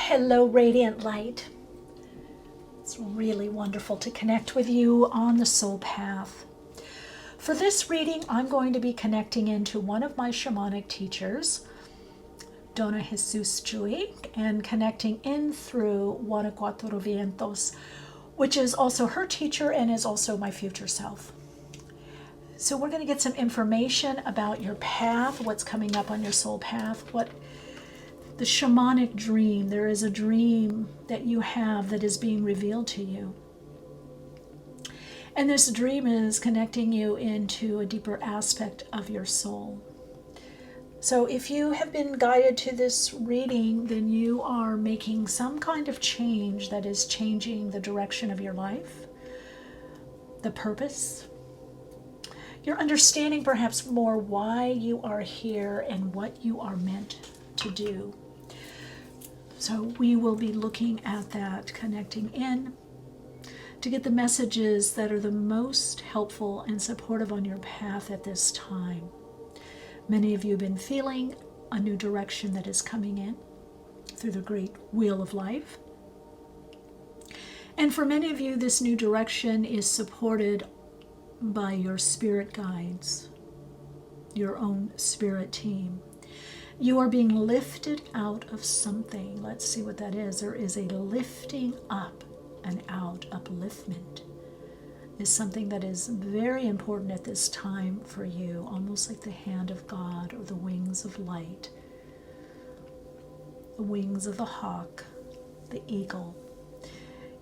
Hello, Radiant Light. It's really wonderful to connect with you on the soul path. For this reading, I'm going to be connecting into one of my shamanic teachers, Dona Jesus Jui, and connecting in through Juana Cuatro Vientos, which is also her teacher and is also my future self. So we're going to get some information about your path, what's coming up on your soul path, what the shamanic dream. There is a dream that you have that is being revealed to you. And this dream is connecting you into a deeper aspect of your soul. So if you have been guided to this reading, then you are making some kind of change that is changing the direction of your life, the purpose. You're understanding perhaps more why you are here and what you are meant to do. So we will be looking at that, connecting in to get the messages that are the most helpful and supportive on your path at this time. Many of you have been feeling a new direction that is coming in through the great wheel of life. And for many of you, this new direction is supported by your spirit guides, your own spirit team. You are being lifted out of something. Let's see what that is. There is a lifting up and out. Upliftment is something that is very important at this time for you, almost like the hand of God or the wings of light, the wings of the hawk, the eagle.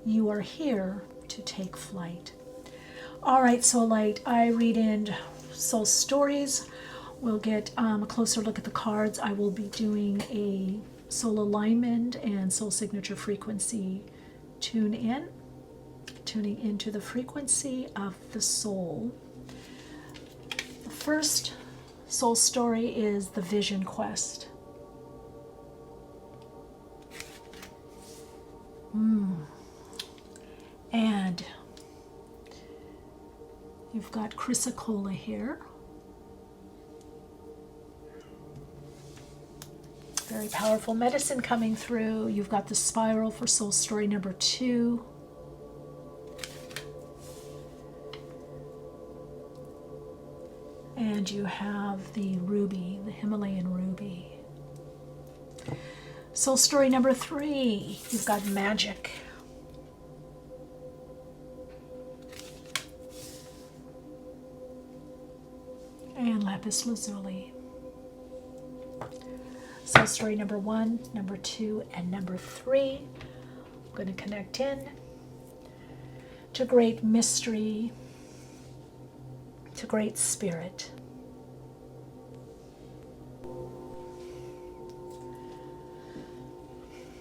You are here to take flight. All right, Soul Light, I read in Soul Stories. We'll get a closer look at the cards. I will be doing a soul alignment and soul signature frequency tuning into the frequency of the soul. The first soul story is the Vision Quest. And you've got Chrysocolla here. Very powerful medicine coming through. You've got the spiral for soul story number 2. And you have the ruby, the Himalayan ruby. Soul story number 3, you've got magic. And Lapis Lazuli. Soul story number 1, number 2, and number 3. I'm going to connect in to great mystery, to great spirit.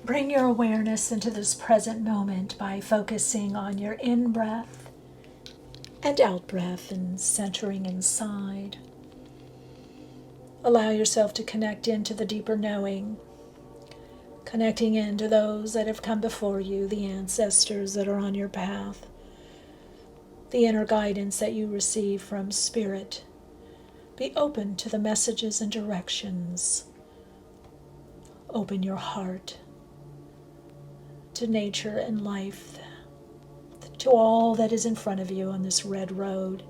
Bring your awareness into this present moment by focusing on your in-breath and out-breath and centering inside. Allow yourself to connect into the deeper knowing, connecting into those that have come before you, the ancestors that are on your path, the inner guidance that you receive from Spirit. Be open to the messages and directions. Open your heart to nature and life, to all that is in front of you on this red road.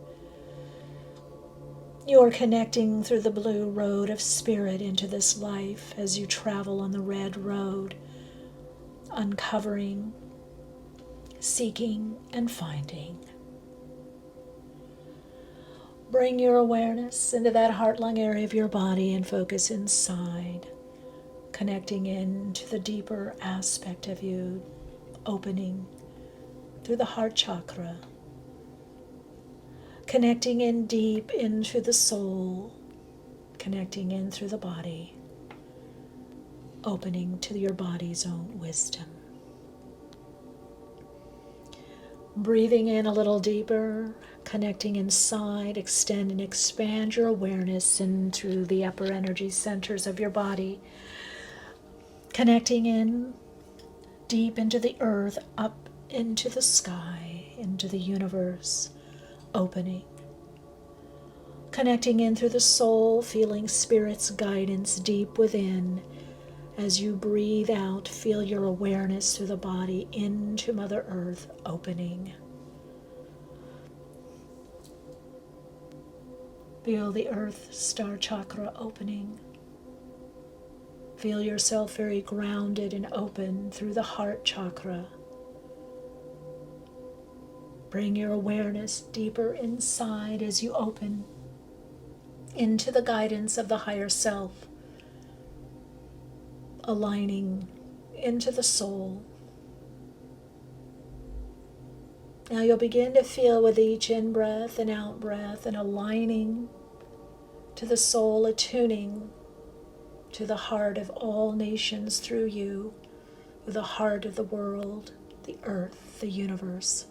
You are connecting through the blue road of spirit into this life as you travel on the red road, uncovering, seeking, and finding. Bring your awareness into that heart-lung area of your body and focus inside, connecting into the deeper aspect of you, opening through the heart chakra, connecting in deep into the soul, connecting in through the body, opening to your body's own wisdom. Breathing in a little deeper, connecting inside, extend and expand your awareness into the upper energy centers of your body, connecting in deep into the earth, up into the sky, into the universe, opening, connecting in through the soul, feeling Spirit's guidance deep within, As you breathe out, feel your awareness through the body into Mother Earth opening. Feel the Earth Star Chakra opening. Feel yourself very grounded and open through the Heart Chakra. Bring your awareness deeper inside as you open into the guidance of the higher self, aligning into the soul. Now you'll begin to feel with each in-breath and out-breath and aligning to the soul, attuning to the heart of all nations through you, with the heart of the world, the earth, the universe.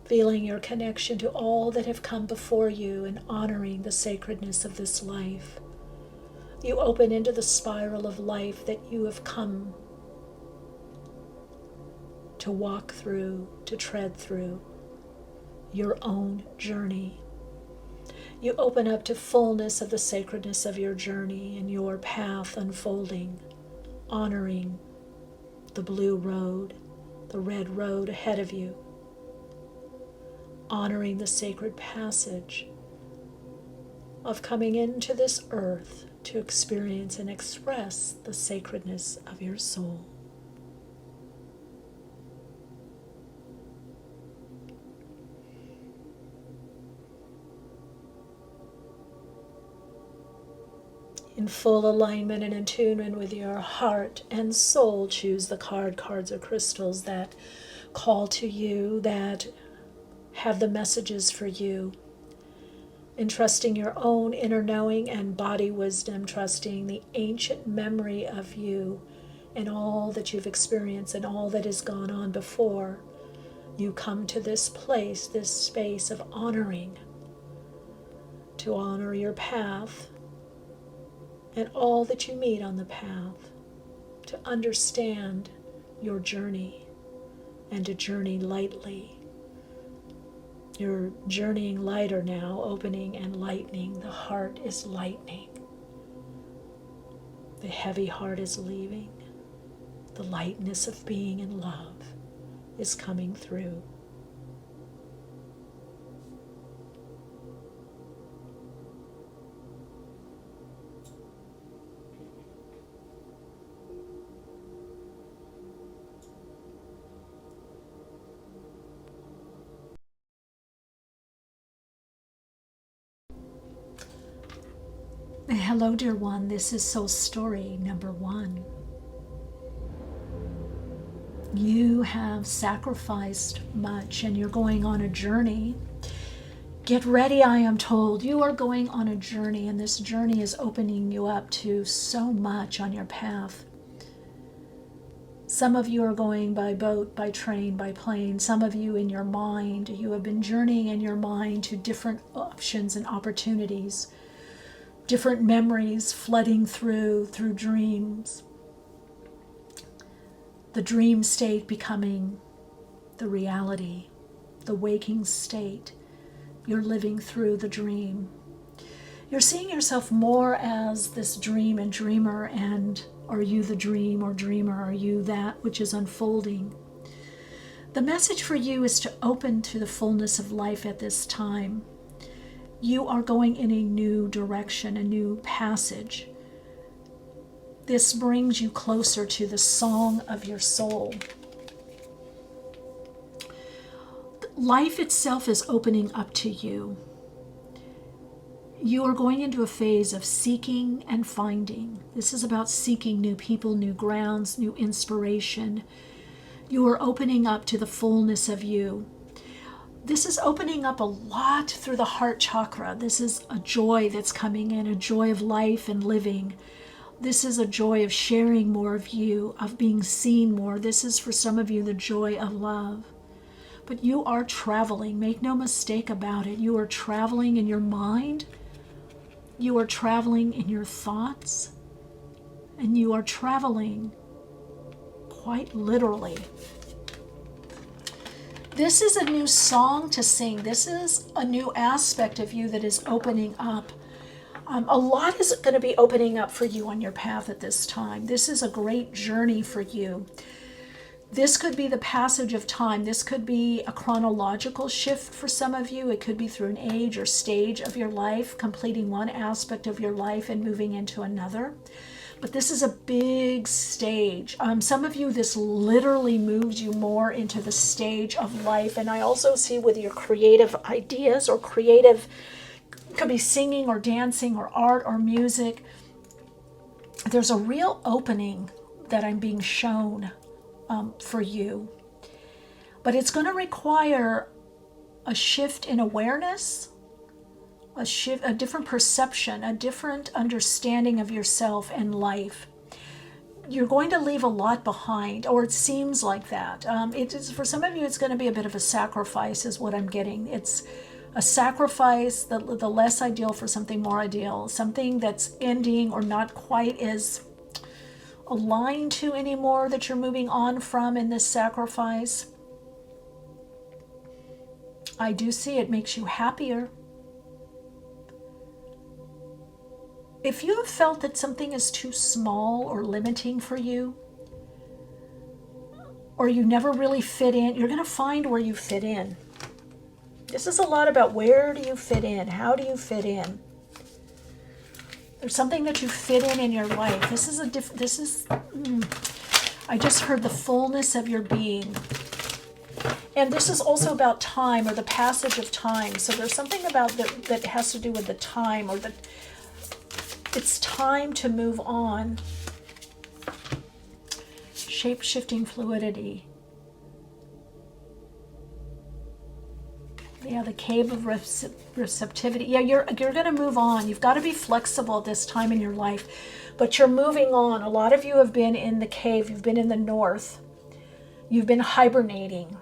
Feeling your connection to all that have come before you and honoring the sacredness of this life. You open into the spiral of life that you have come to walk through, to tread through, your own journey. You open up to fullness of the sacredness of your journey and your path unfolding, honoring the blue road, the red road ahead of you, honoring the sacred passage of coming into this earth to experience and express the sacredness of your soul. In full alignment and attunement with your heart and soul, choose the cards or crystals that call to you, that have the messages for you. Entrusting your own inner knowing and body wisdom, trusting the ancient memory of you and all that you've experienced and all that has gone on before you come to this place, this space of honoring, to honor your path and all that you meet on the path, to understand your journey and to journey lightly. You're journeying lighter now, opening and lightening. The heart is lightening. The heavy heart is leaving. The lightness of being in love is coming through. Hello, dear one. This is soul story number 1. You have sacrificed much and you're going on a journey. Get ready, I am told. You are going on a journey, and this journey is opening you up to so much on your path. Some of you are going by boat, by train, by plane. Some of you in your mind, you have been journeying in your mind to different options and opportunities. Different memories flooding through dreams. The dream state becoming the reality, the waking state. You're living through the dream. You're seeing yourself more as this dream and dreamer, and are you the dream or dreamer? Are you that which is unfolding? The message for you is to open to the fullness of life at this time. You are going in a new direction, a new passage. This brings you closer to the song of your soul. Life itself is opening up to you. You are going into a phase of seeking and finding. This is about seeking new people, new grounds, new inspiration. You are opening up to the fullness of you. This is opening up a lot through the heart chakra. This is a joy that's coming in, a joy of life and living. This is a joy of sharing more of you, of being seen more. This is for some of you the joy of love. But you are traveling. Make no mistake about it. You are traveling in your mind. You are traveling in your thoughts. And you are traveling quite literally. This is a new song to sing. This is a new aspect of you that is opening up. A lot is going to be opening up for you on your path at this time. This is a great journey for you. This could be the passage of time. This could be a chronological shift for some of you. It could be through an age or stage of your life, completing one aspect of your life and moving into another. But this is a big stage. Some of you, this literally moves you more into the stage of life. And I also see with your creative ideas or creative, could be singing or dancing or art or music. There's a real opening that I'm being shown for you. But it's going to require a shift in awareness, a different perception, a different understanding of yourself and life. You're going to leave a lot behind, or it seems like that. It is, for some of you, it's going to be a bit of a sacrifice is what I'm getting. It's a sacrifice, the less ideal for something more ideal, something that's ending or not quite as aligned to anymore that you're moving on from in this sacrifice. I do see it makes you happier. If you have felt that something is too small or limiting for you, or you never really fit in, you're going to find where you fit in. This is a lot about where do you fit in? How do you fit in? There's something that you fit in your life. I just heard the fullness of your being. And this is also about time, or the passage of time. So there's something about that has to do with the time, or that it's time to move on. Shape-shifting fluidity. Yeah, the cave of receptivity. Yeah, you're going to move on. You've got to be flexible at this time in your life, but you're moving on. A lot of you have been in the cave. You've been in the north. You've been hibernating.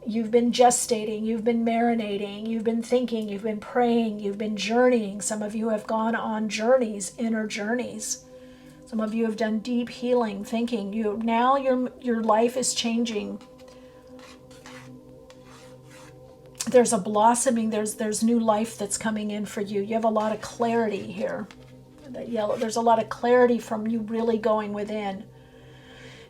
You've been gestating. You've been marinating. You've been thinking. You've been praying. You've been journeying. Some of you have gone on journeys, inner journeys. Some of you have done deep healing, thinking. Now your life is changing. There's a blossoming, there's new life that's coming in for you. You have a lot of clarity here. That yellow, there's a lot of clarity from you really going within.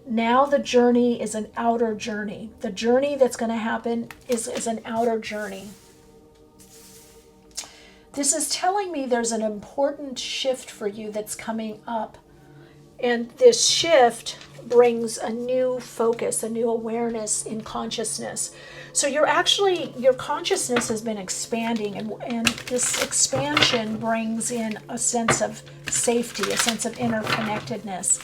Now the journey is an outer journey. The journey that's going to happen is an outer journey. This is telling me there's an important shift for you that's coming up. And this shift brings a new focus, a new awareness in consciousness. So your consciousness has been expanding, and this expansion brings in a sense of safety, a sense of interconnectedness,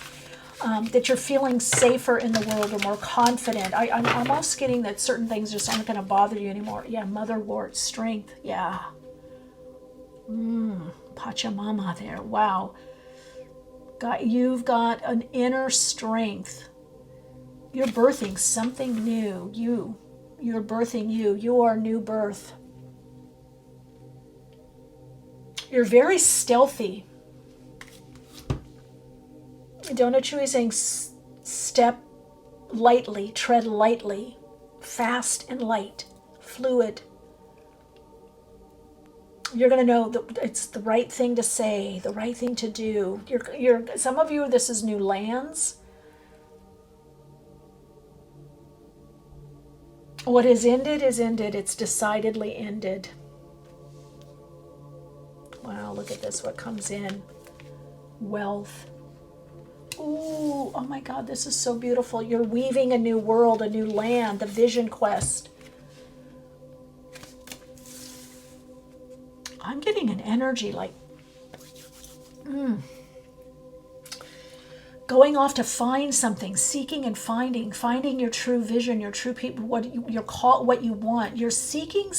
that you're feeling safer in the world or more confident. I'm almost getting that certain things just aren't going to bother you anymore. Yeah, motherwort, strength, yeah. Pachamama there, wow. You've got an inner strength. You're birthing something new. You're birthing you. You are new birth. You're very stealthy. Dona Chui is saying step lightly, tread lightly, fast and light, fluid. You're going to know that it's the right thing to say, the right thing to do. Some of you, this is new lands. What is ended is ended. It's decidedly ended. Wow, look at this, what comes in. Wealth. Ooh, oh my God, this is so beautiful. You're weaving a new world, a new land, the vision quest. I'm getting an energy like, going off to find something, seeking and finding your true vision, your true people, what you want. You're seeking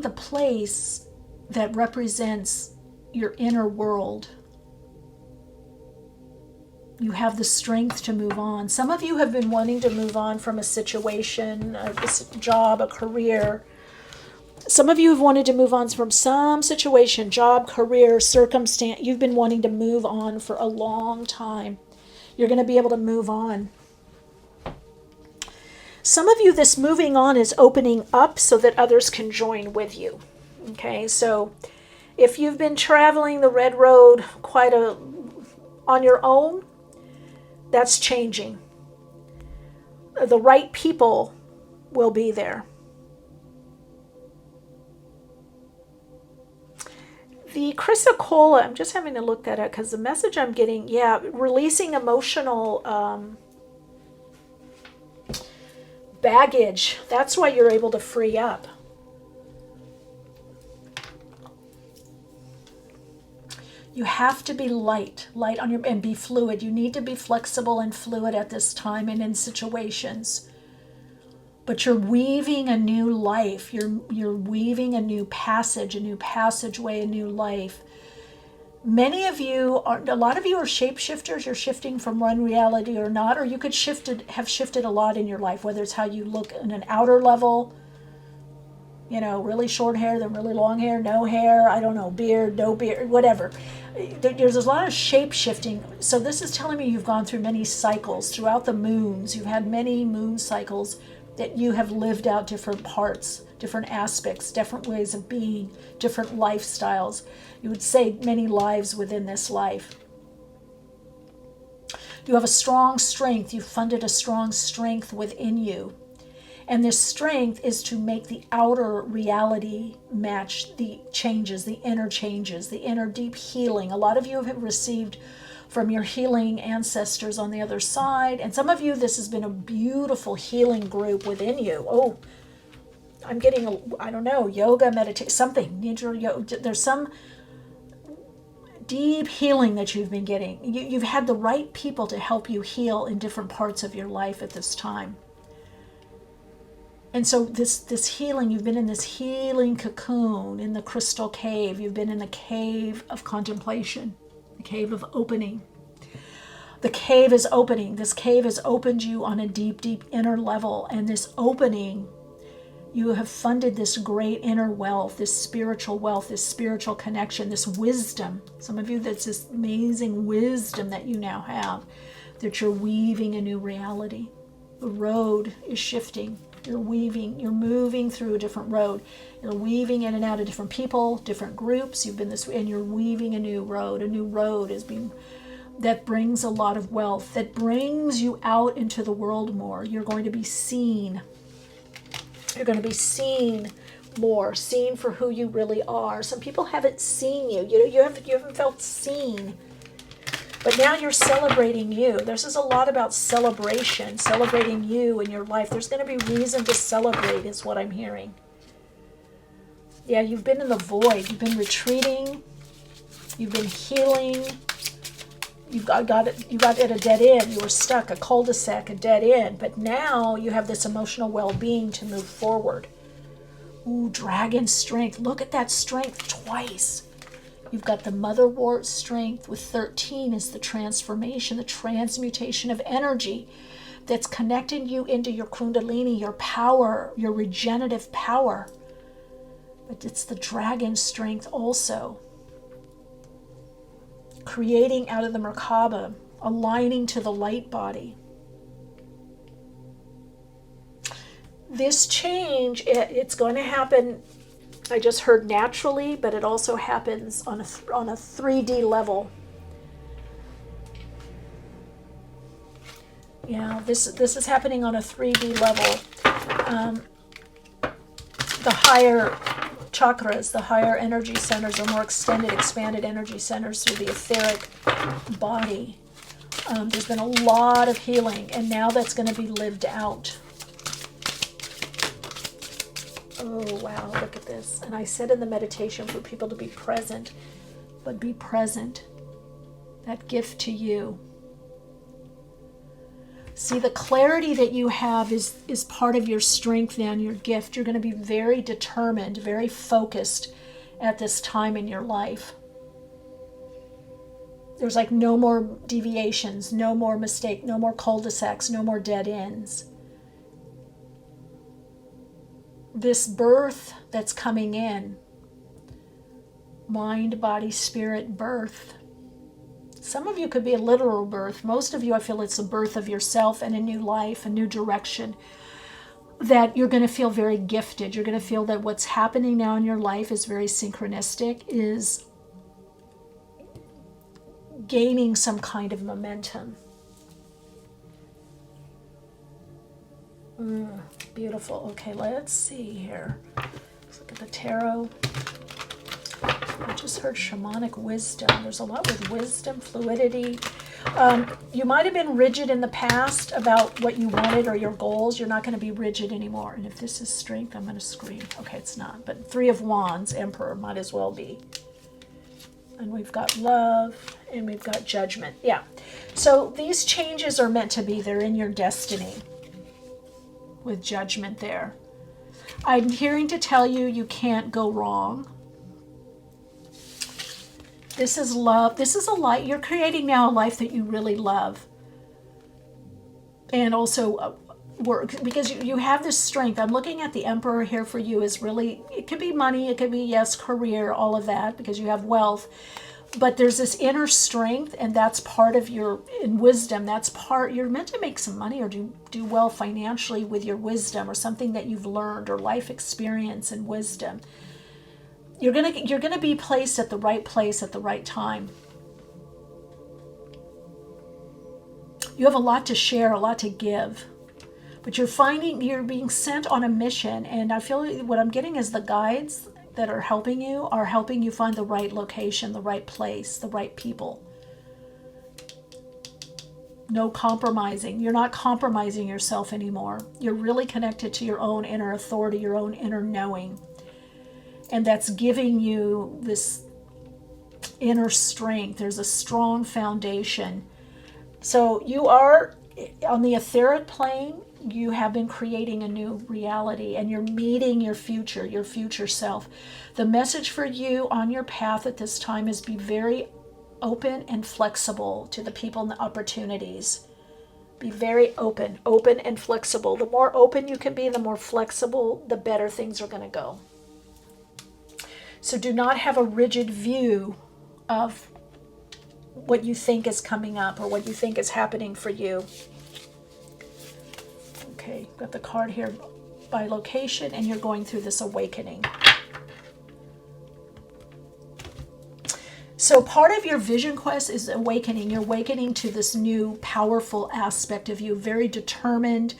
the place that represents your inner world. You have the strength to move on. Some of you have been wanting to move on from a situation, a job, a career. Some of you have wanted to move on from some situation, job, career, circumstance. You've been wanting to move on for a long time. You're going to be able to move on. Some of you, this moving on is opening up so that others can join with you. Okay, so if you've been traveling the red road on your own, that's changing. The right people will be there. The Chrysocolla, I'm just having to look that up because the message I'm getting, releasing emotional baggage. That's why you're able to free up. You have to be light and be fluid. You need to be flexible and fluid at this time and in situations. But you're weaving a new life. You're weaving a new passageway, a new life. A lot of you are shapeshifters. You're shifting from one reality or not, or you could have shifted a lot in your life, whether it's how you look in an outer level, really short hair, then really long hair, no hair, I don't know, beard, no beard, whatever. There's a lot of shape shifting. So this is telling me you've gone through many cycles throughout the moons. You've had many moon cycles that you have lived out different parts, different aspects, different ways of being, different lifestyles. You would say many lives within this life. You have a strong strength. You've funded a strong strength within you. And this strength is to make the outer reality match the changes, the inner changes, the inner deep healing. A lot of you have received from your healing ancestors on the other side. And some of you, this has been a beautiful healing group within you. Oh, I'm getting, yoga, meditation, something. There's some deep healing that you've been getting. You've had the right people to help you heal in different parts of your life at this time. And so this healing, you've been in this healing cocoon in the crystal cave. You've been in the cave of contemplation, the cave of opening. The cave is opening. This cave has opened you on a deep, deep inner level. And this opening, you have funded this great inner wealth, this spiritual connection, this wisdom. Some of you, that's this amazing wisdom that you now have, that you're weaving a new reality. The road is shifting. You're moving through a different road. You're weaving in and out of different people, different groups. You've been this way, and you're weaving a new road. A new road that brings a lot of wealth, that brings you out into the world more. You're going to be seen. You're going to be seen more, seen for who you really are. Some people haven't seen you. You haven't felt seen. But now you're celebrating you. This is a lot about celebration, celebrating you in your life. There's going to be reason to celebrate is what I'm hearing. Yeah, you've been in the void. You've been retreating. You've been healing. You got at a dead end. You were stuck, a cul-de-sac, a dead end. But now you have this emotional well-being to move forward. Ooh, dragon strength. Look at that strength twice. You've got the motherwort strength with 13 is the transformation, the transmutation of energy that's connecting you into your kundalini, your power, your regenerative power. But it's the dragon strength also. Creating out of the Merkaba, aligning to the light body. This change, it's going to happen, I just heard naturally, but it also happens on a 3D level. Yeah, this is happening on a 3D level. The higher chakras, the higher energy centers, or more extended, expanded energy centers through the etheric body. There's been a lot of healing, and now that's going to be lived out. Oh, wow, look at this. And I said in the meditation for people to be present, but be present. That gift to you. See, the clarity that you have is part of your strength now and your gift. You're going to be very determined, very focused at this time in your life. There's like no more deviations, no more mistake, no more cul-de-sacs, no more dead ends. This birth that's coming in, mind, body, spirit, birth. Some of you could be a literal birth. Most of you, I feel it's a birth of yourself and a new life, a new direction. that you're going to feel very gifted. You're going to feel that what's happening now in your life is very synchronistic, is gaining some kind of momentum. Beautiful. Okay, let's see here. Let's look at the tarot. I just heard shamanic wisdom. There's a lot with wisdom, fluidity. You might have been rigid in the past about what you wanted or your goals. You're not going to be rigid anymore. And if this is strength, I'm going to scream. Okay, it's not. But Three of Wands, Emperor, might as well be. And we've got love, and we've got judgment. Yeah. So these changes are meant to be. They're in your destiny. With judgment there. I'm hearing to tell you, you can't go wrong. This is love. This is a life. You're creating now a life that you really love. And also work, because you have this strength. I'm looking at the Emperor here for you is really, it could be money, it could be, yes, career, all of that, because you have wealth. But there's this inner strength, and that's part of your, in wisdom, that's part, you're meant to make some money or do well financially with your wisdom or something that you've learned or life experience and wisdom. You're gonna be placed at the right place at the right time. You have a lot to share, a lot to give, but you're being sent on a mission, and I feel what I'm getting is the guides that are helping you find the right location, the right place, the right people. No compromising. You're not compromising yourself anymore. You're really connected to your own inner authority, your own inner knowing. And that's giving you this inner strength. There's a strong foundation. So you are on the etheric plane. You have been creating a new reality, and you're meeting your future self. The message for you on your path at this time is be very open and flexible to the people and the opportunities. Be very open and flexible. The more open you can be, the more flexible, the better things are going to go. So do not have a rigid view of what you think is coming up or what you think is happening for you. Okay, got the card here by location, and you're going through this awakening. So part of your vision quest is awakening. You're awakening to this new powerful aspect of you, very determined,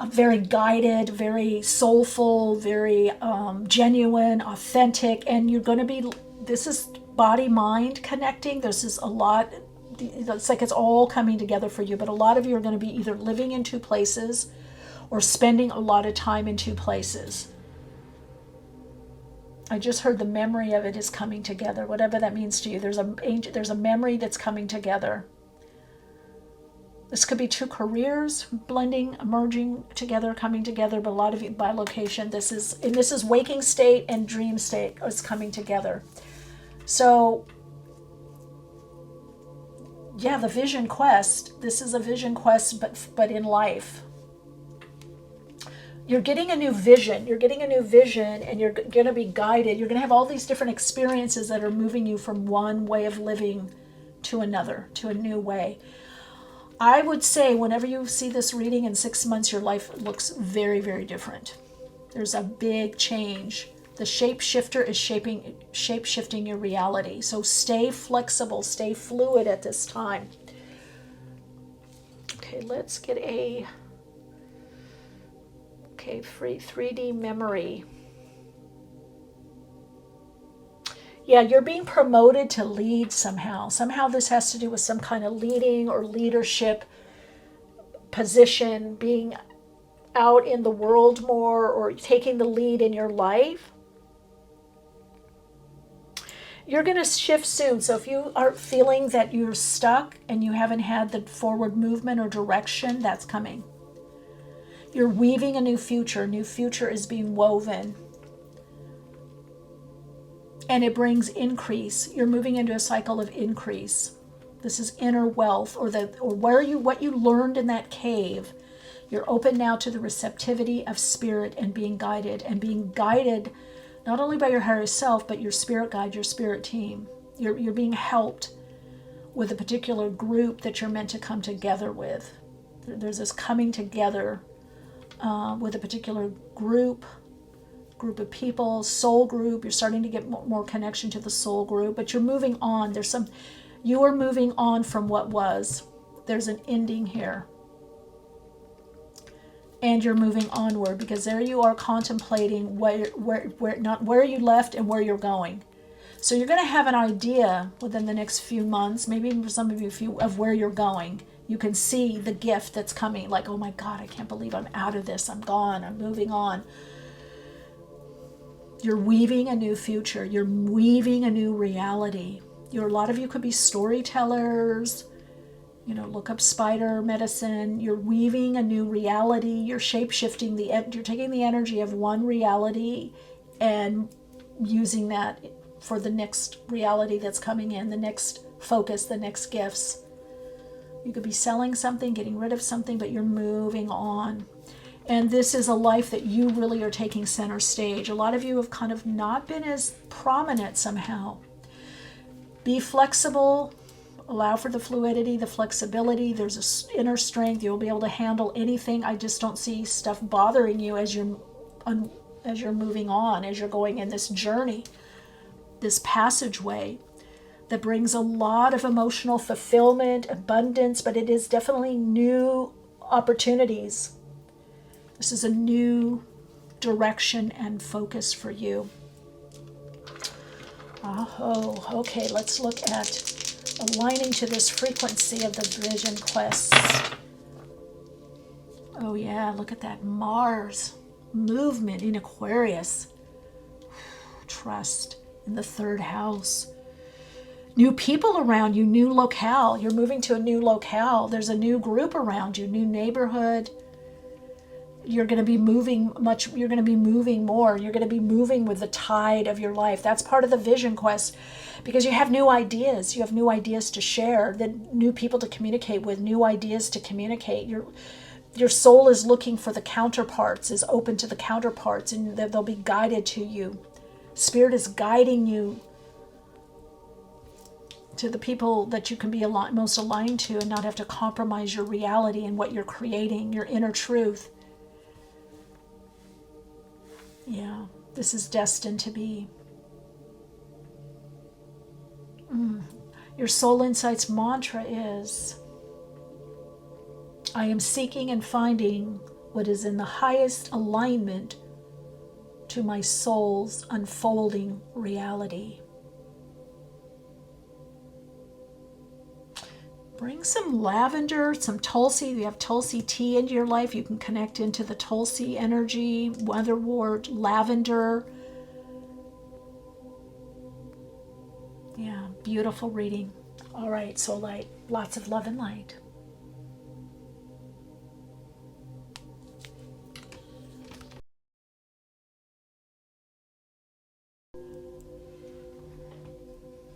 very guided, very soulful, very genuine, authentic, and you're going to be, this is body-mind connecting. This is a lot, it's like it's all coming together for you, but a lot of you are going to be either living in two places or spending a lot of time in two places. I just heard the memory of it is coming together, whatever that means to you. There's a memory that's coming together. This could be two careers blending, merging together, coming together, but a lot of you by location, this is waking state and dream state is coming together. So yeah, the vision quest, this is a vision quest, but in life. You're getting a new vision, and you're going to be guided. You're going to have all these different experiences that are moving you from one way of living to another, to a new way. I would say whenever you see this reading in 6 months, your life looks very, very different. There's a big change. The shapeshifter is shape-shifting your reality. So stay flexible, stay fluid at this time. Okay, let's get a 3D memory. Yeah, you're being promoted to lead somehow. Somehow this has to do with some kind of leading or leadership position, being out in the world more or taking the lead in your life. You're going to shift soon. So if you are feeling that you're stuck and you haven't had the forward movement or direction, that's coming. You're weaving a new future. A new future is being woven. And it brings increase. You're moving into a cycle of increase. This is inner wealth, or what you learned in that cave. You're open now to the receptivity of spirit and being guided not only by your higher self, but your spirit guide, your spirit team. You're being helped with a particular group that you're meant to come together with. There's this coming together with a particular group of people, soul group. You're starting to get more connection to the soul group, but you're moving on. You are moving on from what was. There's an ending here. And you're moving onward, because there you are contemplating not where you left and where you're going. So you're going to have an idea within the next few months, maybe even for some of you, of where you're going. You can see the gift that's coming, like, oh my God, I can't believe I'm out of this. I'm gone. I'm moving on. You're weaving a new future. You're weaving a new reality. A lot of you could be storytellers. Look up spider medicine. You're weaving a new reality. You're shape-shifting. You're taking the energy of one reality and using that for the next reality that's coming in, the next focus, the next gifts. You could be selling something, getting rid of something, but you're moving on. And this is a life that you really are taking center stage. A lot of you have kind of not been as prominent somehow. Be flexible. Allow for the fluidity, the flexibility. There's an inner strength. You'll be able to handle anything. I just don't see stuff bothering you as you're moving on, as you're going in this journey, this passageway that brings a lot of emotional fulfillment, abundance, but it is definitely new opportunities. This is a new direction and focus for you. Oh, okay, let's look at aligning to this frequency of the vision quests. Oh yeah, look at that Mars movement in Aquarius. Trust in the third house. New people around you, new locale. You're moving to a new locale. There's a new group around you, new neighborhood. You're going to be moving you're going to be moving more. You're going to be moving with the tide of your life. That's part of the vision quest, because you have new ideas. You have new ideas to share, new people to communicate with, new ideas to communicate. Your soul is looking for the counterparts, is open to the counterparts, and they'll be guided to you. Spirit is guiding you to the people that you can be most aligned to and not have to compromise your reality and what you're creating, your inner truth. Yeah, this is destined to be. Your Soul Insights mantra is, I am seeking and finding what is in the highest alignment to my soul's unfolding reality. Bring some lavender, some Tulsi. If you have Tulsi tea into your life, you can connect into the Tulsi energy, weatherwort, lavender. Yeah, beautiful reading. All right, soul light, lots of love and light.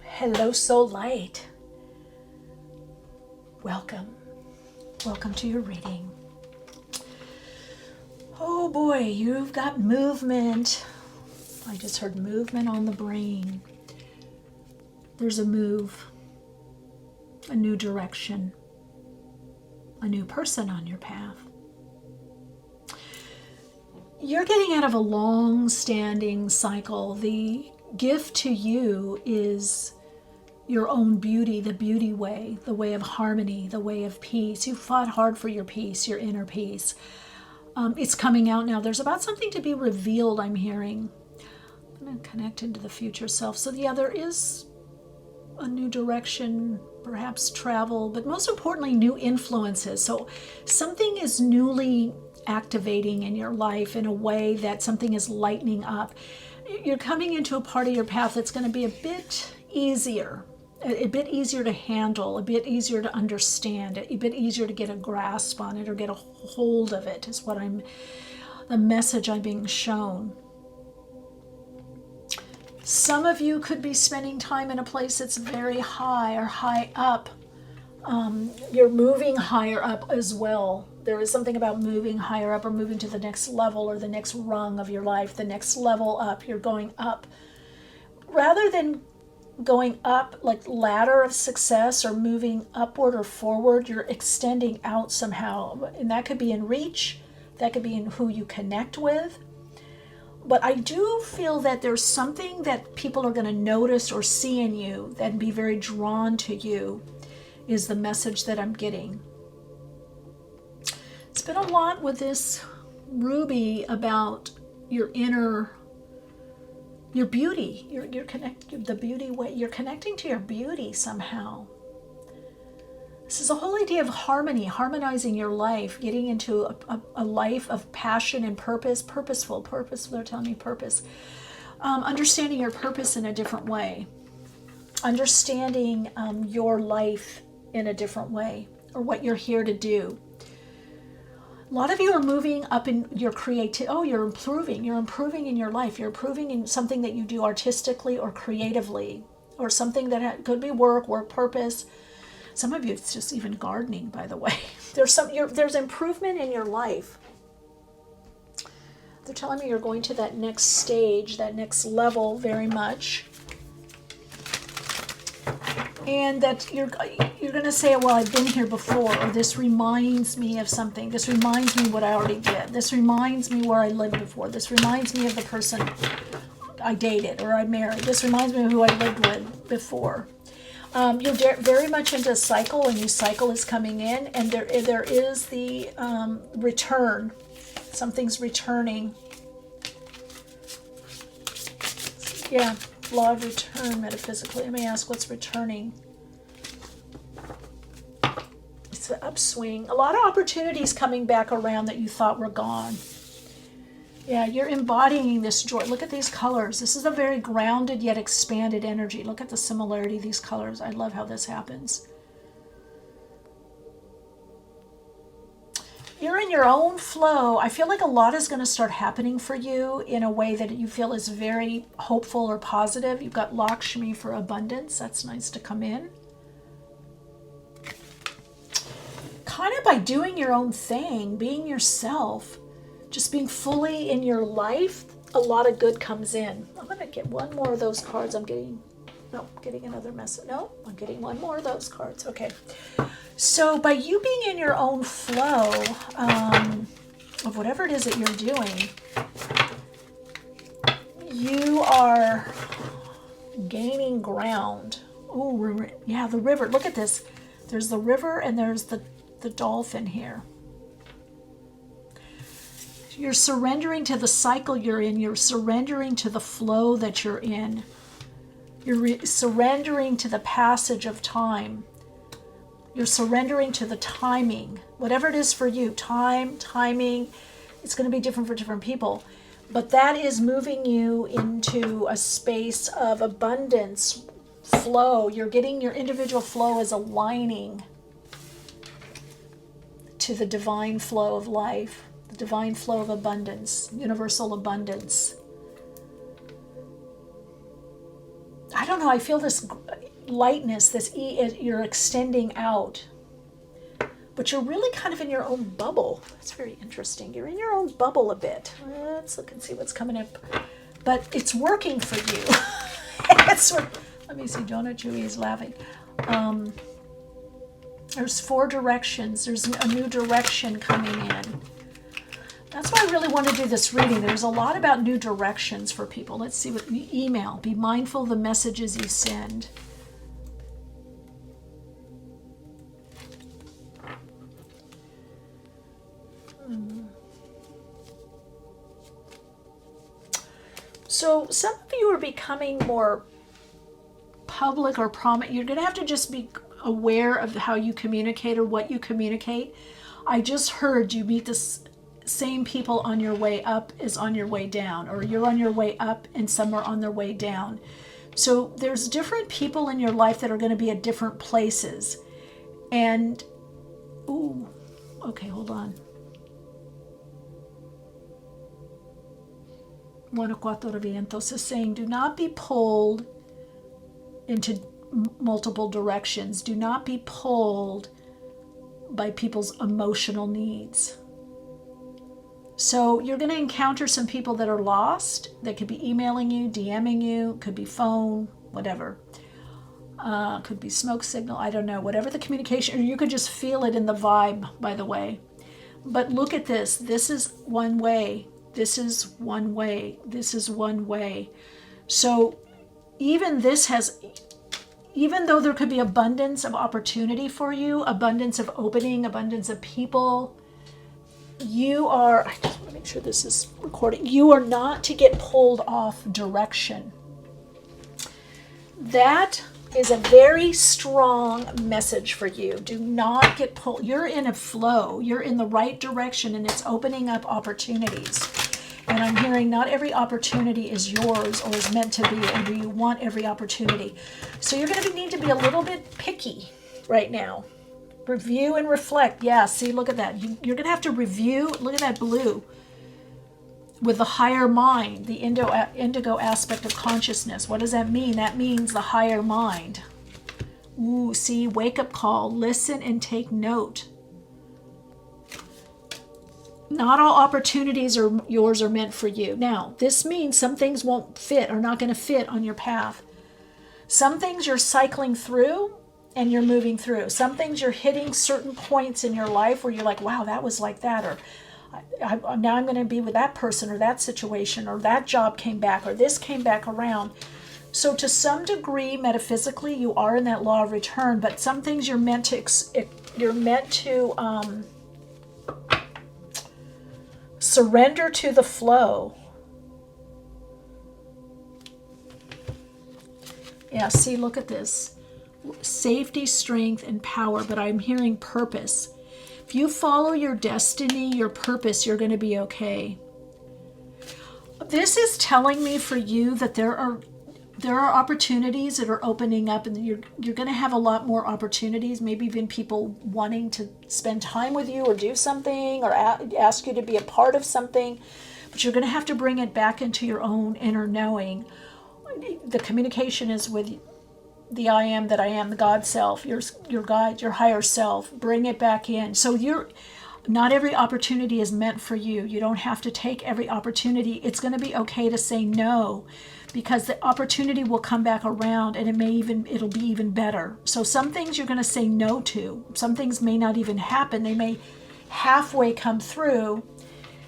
Hello, soul light. Welcome. Welcome to your reading. Oh boy, you've got movement. I just heard movement on the brain. There's a move, a new direction, a new person on your path. You're getting out of a long-standing cycle. The gift to you is your own beauty, the beauty way, the way of harmony, the way of peace. You fought hard for your peace, your inner peace. It's coming out now. There's about something to be revealed, I'm hearing. I'm going to connect into the future self. So yeah, there is a new direction, perhaps travel, but most importantly, new influences. So something is newly activating in your life in a way that something is lightening up. You're coming into a part of your path that's going to be a bit easier to handle, a bit easier to understand, a bit easier to get a grasp on it or get a hold of it, is the message I'm being shown. Some of you could be spending time in a place that's very high or high up. You're moving higher up as well. There is something about moving higher up or moving to the next level or the next rung of your life, the next level up. You're going up. Rather than going up like ladder of success or moving upward or forward, you're extending out somehow. And that could be in reach. That could be in who you connect with. But I do feel that there's something that people are going to notice or see in you and be very drawn to you, is the message that I'm getting. It's been a lot with this ruby about your inner, your beauty. You're connecting the beauty way. You're connecting to your beauty somehow. This is a whole idea of harmony, harmonizing your life, getting into a life of passion and purpose, purposeful, they're telling me purpose. Understanding your purpose in a different way. Understanding your life in a different way, or what you're here to do. A lot of you are moving up in your creativity. Oh, you're improving in your life. You're improving in something that you do artistically or creatively, or something that could be work purpose. Some of you, it's just even gardening, by the way. There's improvement in your life. They're telling me you're going to that next stage, that next level very much. And that you're going to say, well, I've been here before, or this reminds me of something. This reminds me what I already did. This reminds me where I lived before. This reminds me of the person I dated or I married. This reminds me of who I lived with before. You're very much into cycle. A new cycle is coming in, and there is the return. Something's returning. Yeah, law of return metaphysically. Let me ask, what's returning? It's an upswing. A lot of opportunities coming back around that you thought were gone. Yeah, you're embodying this joy. Look at these colors. This is a very grounded yet expanded energy. Look at the similarity of these colors. I love how this happens. You're in your own flow. I feel like a lot is going to start happening for you in a way that you feel is very hopeful or positive. You've got Lakshmi for abundance. That's nice to come in. Kind of by doing your own thing, being yourself, just being fully in your life, a lot of good comes in. I'm going to get one more of those cards. I'm getting another message. No, I'm getting one more of those cards. Okay. So by you being in your own flow of whatever it is that you're doing, you are gaining ground. Oh, yeah, the river. Look at this. There's the river and there's the dolphin here. You're surrendering to the cycle you're in. You're surrendering to the flow that you're in. You're surrendering to the passage of time. You're surrendering to the timing. Whatever it is for you, timing, it's going to be different for different people. But that is moving you into a space of abundance, flow. You're getting your individual flow is aligning to the divine flow of life. The divine flow of abundance, universal abundance. I don't know, I feel this lightness, you're extending out. But you're really kind of in your own bubble. It's very interesting. You're in your own bubble a bit. Let's look and see what's coming up. But it's working for you. Let me see, Jonah Chewy is laughing. There's 4 directions. There's a new direction coming in. That's why I really want to do this reading. There's a lot about new directions for people. Let's see what email. Be mindful of the messages you send. So some of you are becoming more public or prominent. You're going to have to just be aware of how you communicate or what you communicate. I just heard you meet this same people on your way up is on your way down, or you're on your way up and some are on their way down. So there's different people in your life that are going to be at different places. And, ooh, okay, hold on. Bueno, Cuatro Vientos is saying, do not be pulled into multiple directions. Do not be pulled by people's emotional needs. So you're going to encounter some people that are lost. They could be emailing you, DMing you, could be phone, whatever. Could be smoke signal, I don't know. Whatever the communication, or you could just feel it in the vibe, by the way. But look at this. This is one way. This is one way. This is one way. So even though there could be abundance of opportunity for you, abundance of opening, abundance of people, I just want to make sure this is recording. You are not to get pulled off direction. That is a very strong message for you. Do not get pulled. You're in a flow. You're in the right direction, and it's opening up opportunities. And I'm hearing not every opportunity is yours or is meant to be, and do you want every opportunity. So you're going to need to be a little bit picky right now. Review and reflect. Yeah, see, look at that. You're going to have to review. Look at that blue. With the higher mind, the indigo aspect of consciousness. What does that mean? That means the higher mind. Ooh, see, wake up call. Listen and take note. Not all opportunities are yours or meant for you. Now, this means some things won't fit, are not going to fit on your path. Some things you're cycling through and you're moving through. Some things you're hitting certain points in your life where you're like, wow, that was like that, or now I'm going to be with that person or that situation, or that job came back, or this came back around. So to some degree, metaphysically, you are in that law of return, but some things you're meant to surrender to the flow. Yeah, see, look at this. Safety, strength, and power, but I'm hearing purpose. If you follow your destiny, your purpose, you're going to be okay. This is telling me for you that there are opportunities that are opening up, and you're going to have a lot more opportunities, maybe even people wanting to spend time with you or do something or ask you to be a part of something, but you're going to have to bring it back into your own inner knowing. The communication is with the I am that I am, the God self, your guide, your higher self. Bring it back in. So not every opportunity is meant for you. You don't have to take every opportunity. It's going to be okay to say no, because the opportunity will come back around, and it'll be even better. So some things you're going to say no to. Some things may not even happen. They may halfway come through,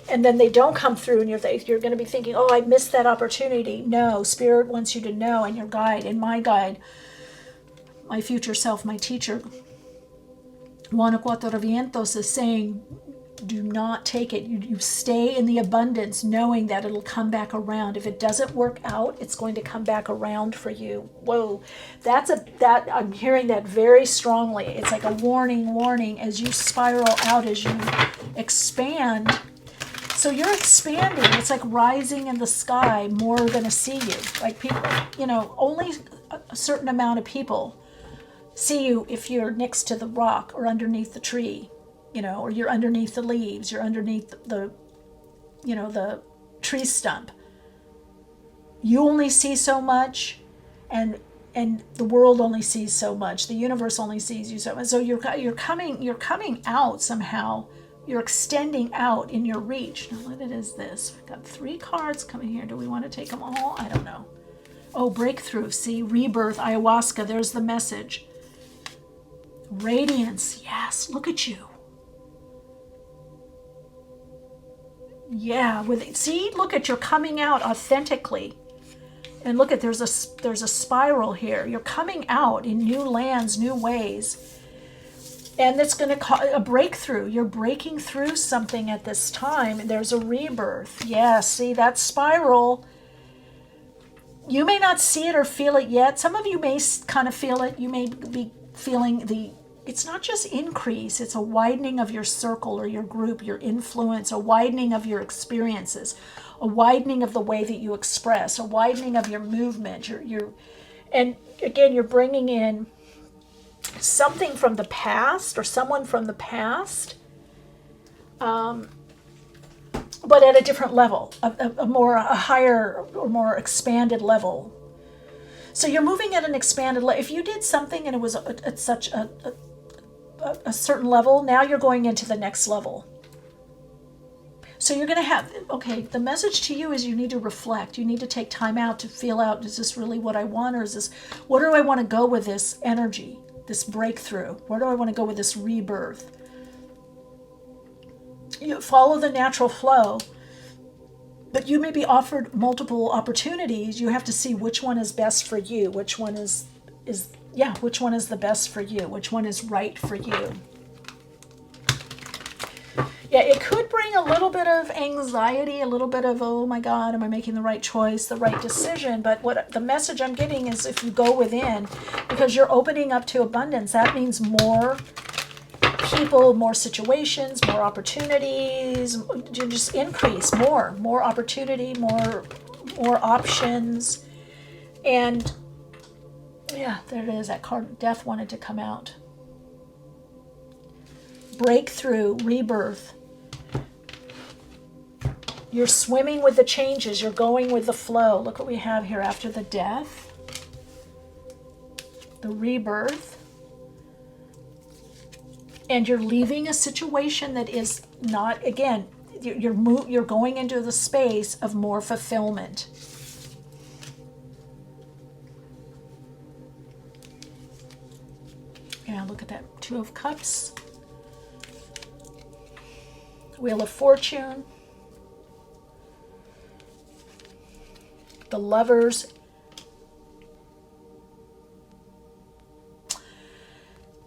and then they don't come through, and you're going to be thinking, oh, I missed that opportunity. No, Spirit wants you to know, and your guide, and my guide, my future self, my teacher, Juana Cuatro Vientos, is saying, do not take it. You stay in the abundance, knowing that it'll come back around. If it doesn't work out, it's going to come back around for you. Whoa, I'm hearing that very strongly. It's like a warning as you spiral out, as you expand. So you're expanding. It's like rising in the sky more than a see you. Like people, only a certain amount of people see you if you're next to the rock or underneath the tree, or you're underneath the leaves, you're underneath the tree stump. You only see so much, and the world only sees so much. The universe only sees you so much. So you're coming out somehow. You're extending out in your reach. Now, what is this? We've got 3 cards coming here. Do we want to take them all? I don't know. Oh, breakthrough. See, rebirth, ayahuasca. There's the message. Radiance. Yes, look at you. Yeah, look at, you're coming out authentically. And look at, there's a spiral here. You're coming out in new lands, new ways. And it's going to cause a breakthrough. You're breaking through something at this time. There's a rebirth. Yeah, see, that spiral. You may not see it or feel it yet. Some of you may kind of feel it. You may be feeling it's not just increase. It's a widening of your circle or your group, your influence, a widening of your experiences, a widening of the way that you express, a widening of your movement. And again, you're bringing in something from the past or someone from the past, but at a different level, a higher or more expanded level. So you're moving at an expanded level. If you did something and it was at such a certain level, now you're going into the next level. So you're going to have, the message to you is you need to reflect. You need to take time out to feel out, is this really what I want, or where do I want to go with this energy? This breakthrough? Where do I want to go with this rebirth? You follow the natural flow, but you may be offered multiple opportunities. You have to see which one is best for you, which one is which one is the best for you, which one is right for you. Yeah, it could bring a little bit of anxiety, a little bit of, oh my God, am I making the right choice, the right decision? But what the message I'm getting is, if you go within, because you're opening up to abundance, that means more people, more situations, more opportunities. You just increase more opportunity, more options. And yeah, there it is. That card, death, wanted to come out. Breakthrough, rebirth. You're swimming with the changes. You're going with the flow. Look what we have here after the death. The rebirth. And you're leaving a situation that is not, again, you're going into the space of more fulfillment. Yeah, look at that. 2 of Cups. Wheel of Fortune. The Lovers.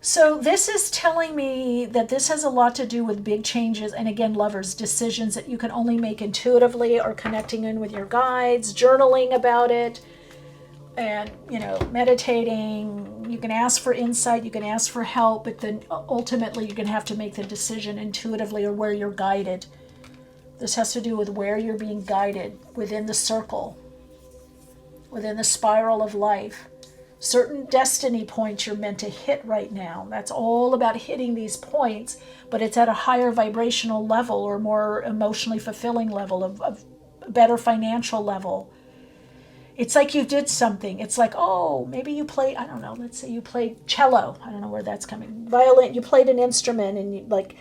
So this is telling me that this has a lot to do with big changes. And again, Lovers, decisions that you can only make intuitively, or connecting in with your guides, journaling about it, and, meditating. You can ask for insight, you can ask for help, but then ultimately you're going to have to make the decision intuitively, or where you're guided. This has to do with where you're being guided within the circle, within the spiral of life. Certain destiny points you're meant to hit right now. That's all about hitting these points, but it's at a higher vibrational level, or more emotionally fulfilling level, of better financial level. It's like you did something. It's like, oh, maybe you play, I don't know, let's say you played cello. I don't know where that's coming. Violin, you played an instrument, and you like,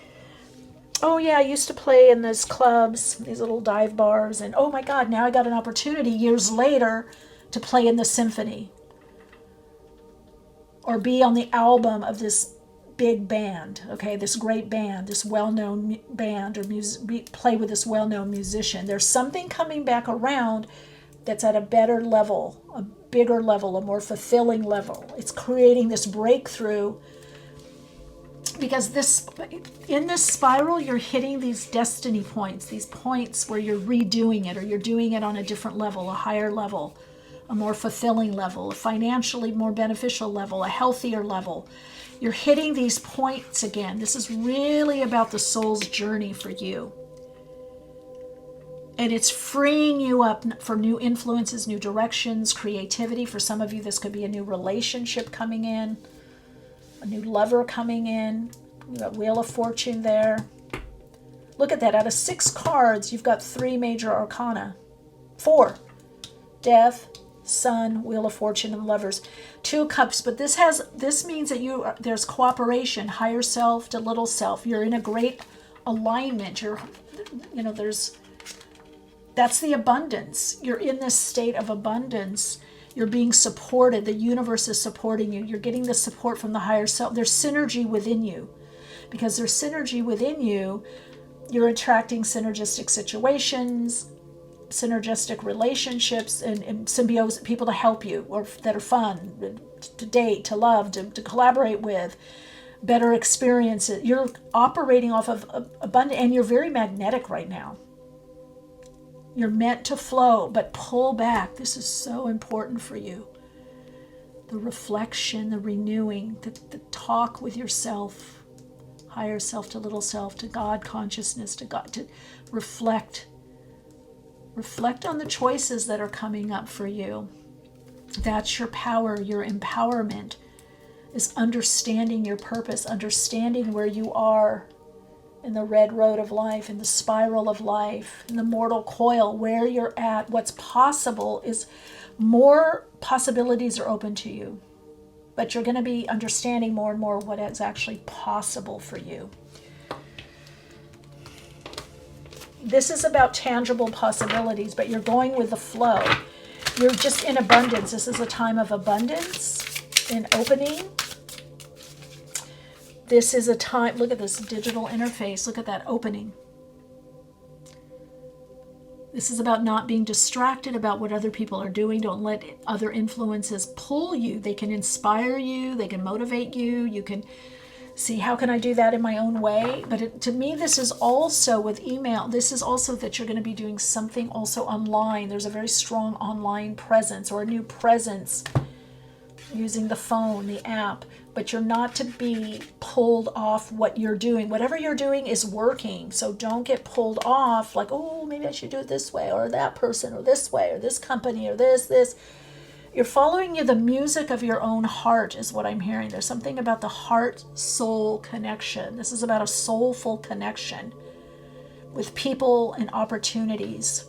oh yeah, I used to play in these clubs, these little dive bars, and oh my God, now I got an opportunity years later to play in the symphony, or be on the album of this big band, okay, this great band, this well-known band, or play with this well-known musician. There's something coming back around that's at a better level, a bigger level, a more fulfilling level. It's creating this breakthrough, because in this spiral, you're hitting these destiny points, these points where you're redoing it, or you're doing it on a different level, a higher level, a more fulfilling level, a financially more beneficial level, a healthier level. You're hitting these points again. This is really about the soul's journey for you. And it's freeing you up for new influences, new directions, creativity. For some of you, this could be a new relationship coming in, a new lover coming in. You've got Wheel of Fortune there. Look at that. Out of 6 cards, you've got 3 major arcana. 4. Death, Sun, Wheel of Fortune, and Lovers. 2 Cups. But this means that there's cooperation, higher self to little self. You're in a great alignment. That's the abundance. You're in this state of abundance. You're being supported. The universe is supporting you. You're getting the support from the higher self. There's synergy within you. Because there's synergy within you, you're attracting synergistic situations, synergistic relationships, and symbiosis, people to help you, or that are fun, to date, to love, to collaborate with, better experiences. You're operating off of abundance, and you're very magnetic right now. You're meant to flow, but pull back. This is so important for you. The reflection, the renewing, the talk with yourself, higher self to little self, to God consciousness, to God, to reflect. Reflect on the choices that are coming up for you. That's your power, your empowerment, is understanding your purpose, understanding where you are in the red road of life, in the spiral of life, in the mortal coil, where you're at. What's possible is more possibilities are open to you, but you're going to be understanding more and more what is actually possible for you. This is about tangible possibilities, but you're going with the flow. You're just in abundance. This is a time of abundance and opening. This is a time, look at this digital interface. Look at that opening. This is about not being distracted about what other people are doing. Don't let other influences pull you. They can inspire you. They can motivate you. You can see, how can I do that in my own way? But to me, this is also with email. This is also that you're going to be doing something also online. There's a very strong online presence, or a new presence using the phone, the app. But you're not to be pulled off what you're doing. Whatever you're doing is working. So don't get pulled off like, oh, maybe I should do it this way, or that person, or this way, or this company, or this. You're following the music of your own heart is what I'm hearing. There's something about the heart-soul connection. This is about a soulful connection with people and opportunities.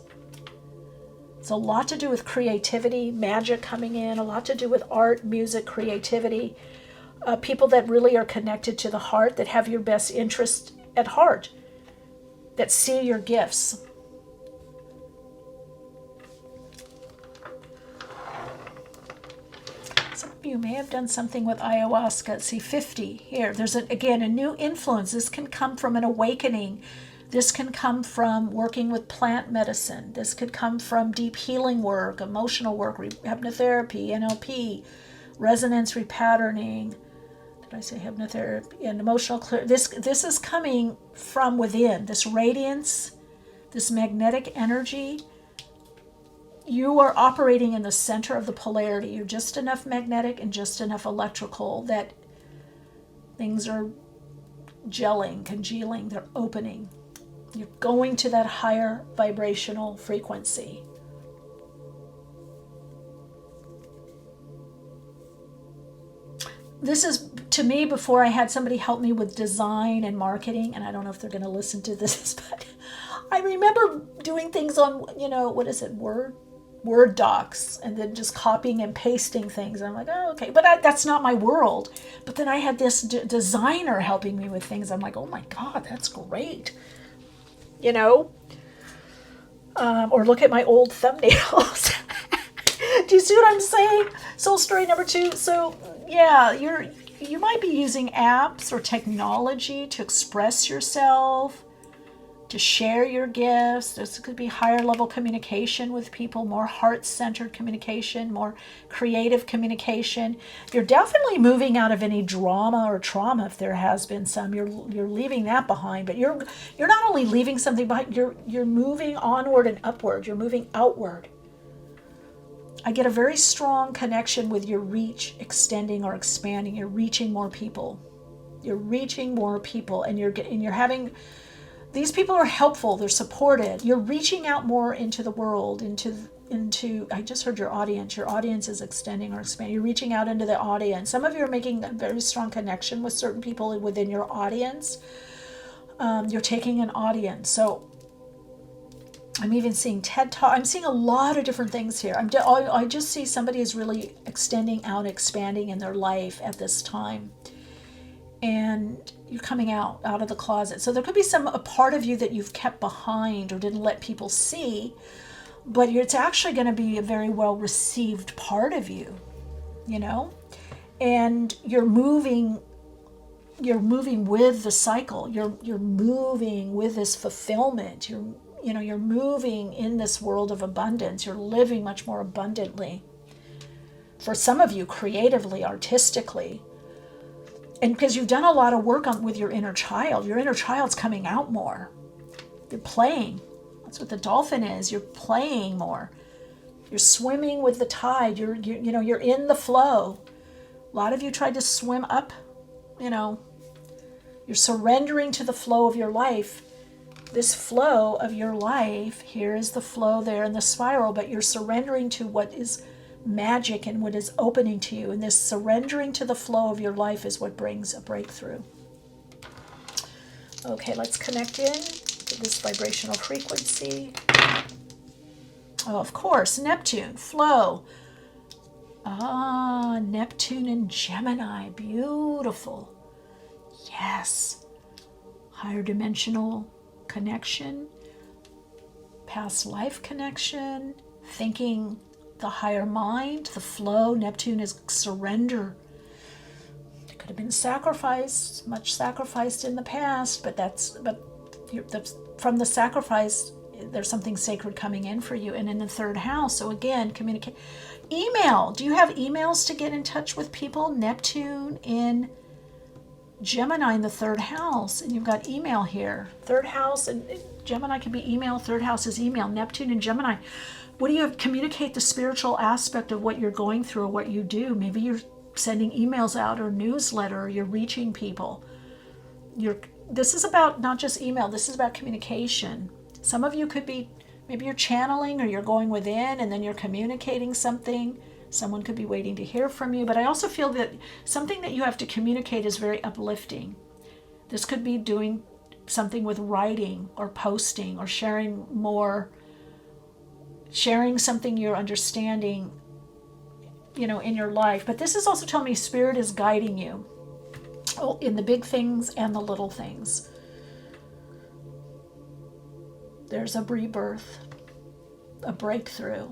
It's a lot to do with creativity, magic coming in, a lot to do with art, music, creativity. People that really are connected to the heart, that have your best interest at heart, that see your gifts. Some of you may have done something with ayahuasca. See, 50 here. There's, again, a new influence. This can come from an awakening. This can come from working with plant medicine. This could come from deep healing work, emotional work, hypnotherapy, NLP, resonance repatterning. Did I say hypnotherapy? And emotional clear. This is coming from within. This radiance, this magnetic energy. You are operating in the center of the polarity. You're just enough magnetic and just enough electrical that things are gelling, congealing, they're opening. You're going to that higher vibrational frequency. This is, to me, before I had somebody help me with design and marketing, and I don't know if they're going to listen to this, but I remember doing things on, Word docs, and then just copying and pasting things. I'm like, oh, okay, but that's not my world. But then I had this designer helping me with things. I'm like, oh my God, that's great. Or look at my old thumbnails. Do you see what I'm saying? Soul story number 2. So yeah, you might be using apps or technology to express yourself, to share your gifts. This could be higher level communication with people, more heart-centered communication, more creative communication. You're definitely moving out of any drama or trauma if there has been some. You're leaving that behind, but you're not only leaving something behind, you're moving onward and upward. You're moving outward. I get a very strong connection with your reach extending or expanding. You're reaching more people. You're reaching more people, and you're having. These people are helpful. They're supported. You're reaching out more into the world, into. I just heard your audience. Your audience is extending or expanding. You're reaching out into the audience. Some of you are making a very strong connection with certain people within your audience. You're taking an audience. So I'm even seeing TED Talk. I'm seeing a lot of different things here. I just see somebody is really extending out, expanding in their life at this time. And you're coming out of the closet. So there could be a part of you that you've kept behind or didn't let people see, but it's actually going to be a very well received part of you, and you're moving with the cycle. You're moving with this fulfillment. You're moving in this world of abundance. You're living much more abundantly. For some of you, creatively, artistically. And because you've done a lot of work with your inner child's coming out more. You're playing. That's what the dolphin is. You're playing more. You're swimming with the tide. You're in the flow. A lot of you tried to swim up. You're surrendering to the flow of your life. This flow of your life, here is the flow there in the spiral, but you're surrendering to what is magic and what is opening to you. And this surrendering to the flow of your life is what brings a breakthrough. Okay, let's connect in to this vibrational frequency. Oh, of course, Neptune, flow. Neptune and Gemini, beautiful. Yes. Higher dimensional connection, past life connection, thinking the higher mind, the flow. Neptune is surrender. It could have been sacrificed, much sacrificed in the past, but from the sacrifice there's something sacred coming in for you. And in the third house, so again, communicate. Email. Do you have emails to get in touch with people? Neptune in Gemini in the third house, and you've got email here. Third house, and Gemini can be email. Third house is email. Neptune and Gemini. What do you have? Communicate the spiritual aspect of what you're going through or what you do. Maybe you're sending emails out or newsletter, or you're reaching people. This is about not just email. This is about communication. Some of you could be, maybe you're channeling or you're going within and then you're communicating something. Someone could be waiting to hear from you. But I also feel that something that you have to communicate is very uplifting. This could be doing something with writing or posting or sharing something you're understanding, in your life. But this is also telling me Spirit is guiding you in the big things and the little things. There's a rebirth, a breakthrough.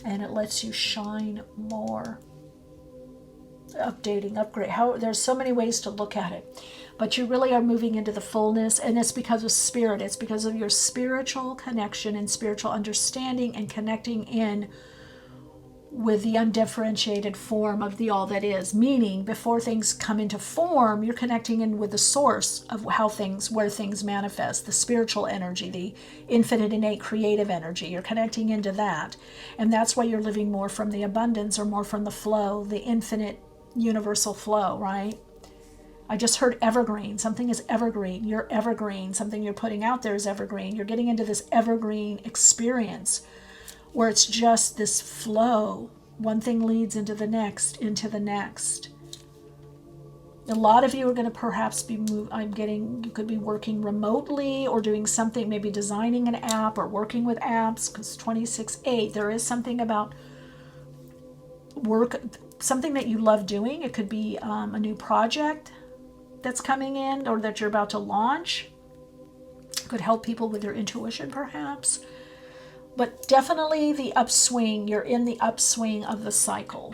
And it lets you shine more. Updating, upgrade. There's so many ways to look at it. But you really are moving into the fullness, and it's because of Spirit. It's because of your spiritual connection and spiritual understanding and connecting in with the undifferentiated form of the all that is. Meaning, before things come into form, you're connecting in with the source of where things manifest, the spiritual energy, the infinite, innate, creative energy. You're connecting into that. And that's why you're living more from the abundance or more from the flow, the infinite universal flow, right? I just heard evergreen. Something is evergreen. You're evergreen. Something you're putting out there is evergreen. You're getting into this evergreen experience where it's just this flow. One thing leads into the next, into the next. A lot of you are going to perhaps be you could be working remotely or doing something, maybe designing an app or working with apps, because 26/8, there is something about work, something that you love doing. It could be a new project that's coming in or that you're about to launch. It could help people with their intuition perhaps. But definitely the upswing, you're in the upswing of the cycle.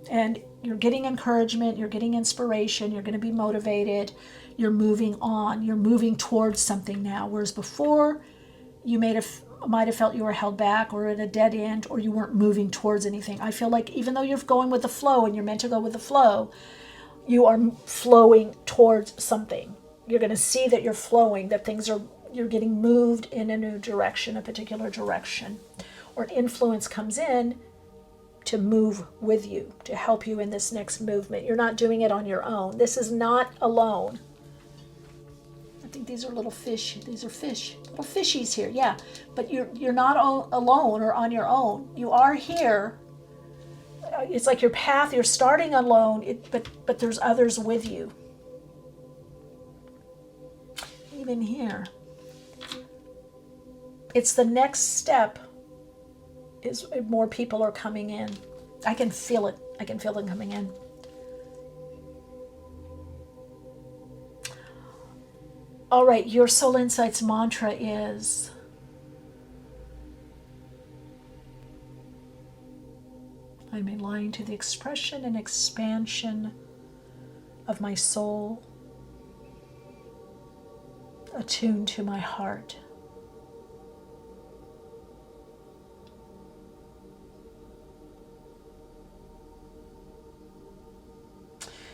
And you're getting encouragement, you're getting inspiration, you're going to be motivated, you're moving on, you're moving towards something now. Whereas before, you might have felt you were held back or at a dead end, or you weren't moving towards anything. I feel like even though you're going with the flow and you're meant to go with the flow, you are flowing towards something. You're going to see that you're flowing, that you're getting moved in a new direction, a particular direction, or an influence comes in to move with you, to help you in this next movement. You're not doing it on your own. This is not alone. I think these are little fish. These are fish, little fishies here. Yeah, but you're not alone or on your own. You are here. It's like your path. You're starting alone, but there's others with you. Even here. It's the next step is more people are coming in. I can feel it. I can feel them coming in. All right, your Soul Insights mantra is, I'm aligned to the expression and expansion of my soul, attuned to my heart.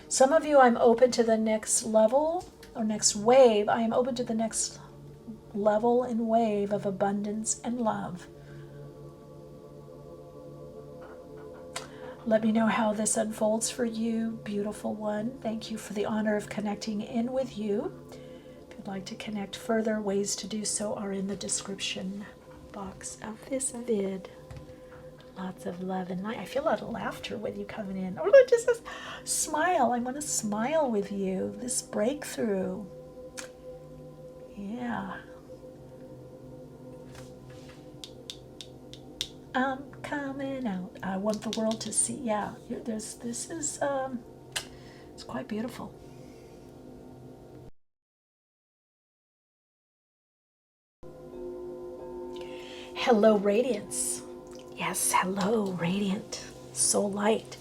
Some of you, I'm open to the next level or next wave. I am open to the next level and wave of abundance and love. Let me know how this unfolds for you, beautiful one. Thank you for the honor of connecting in with you. If you'd like to connect further, ways to do so are in the description box of this vid. Lots of love and light. I feel a lot of laughter with you coming in. Or just a smile. I want to smile with you. This breakthrough. Yeah. I'm coming out. I want the world to see. Yeah. This is it's quite beautiful. Hello, Radiance. Yes, hello, radiant soul light.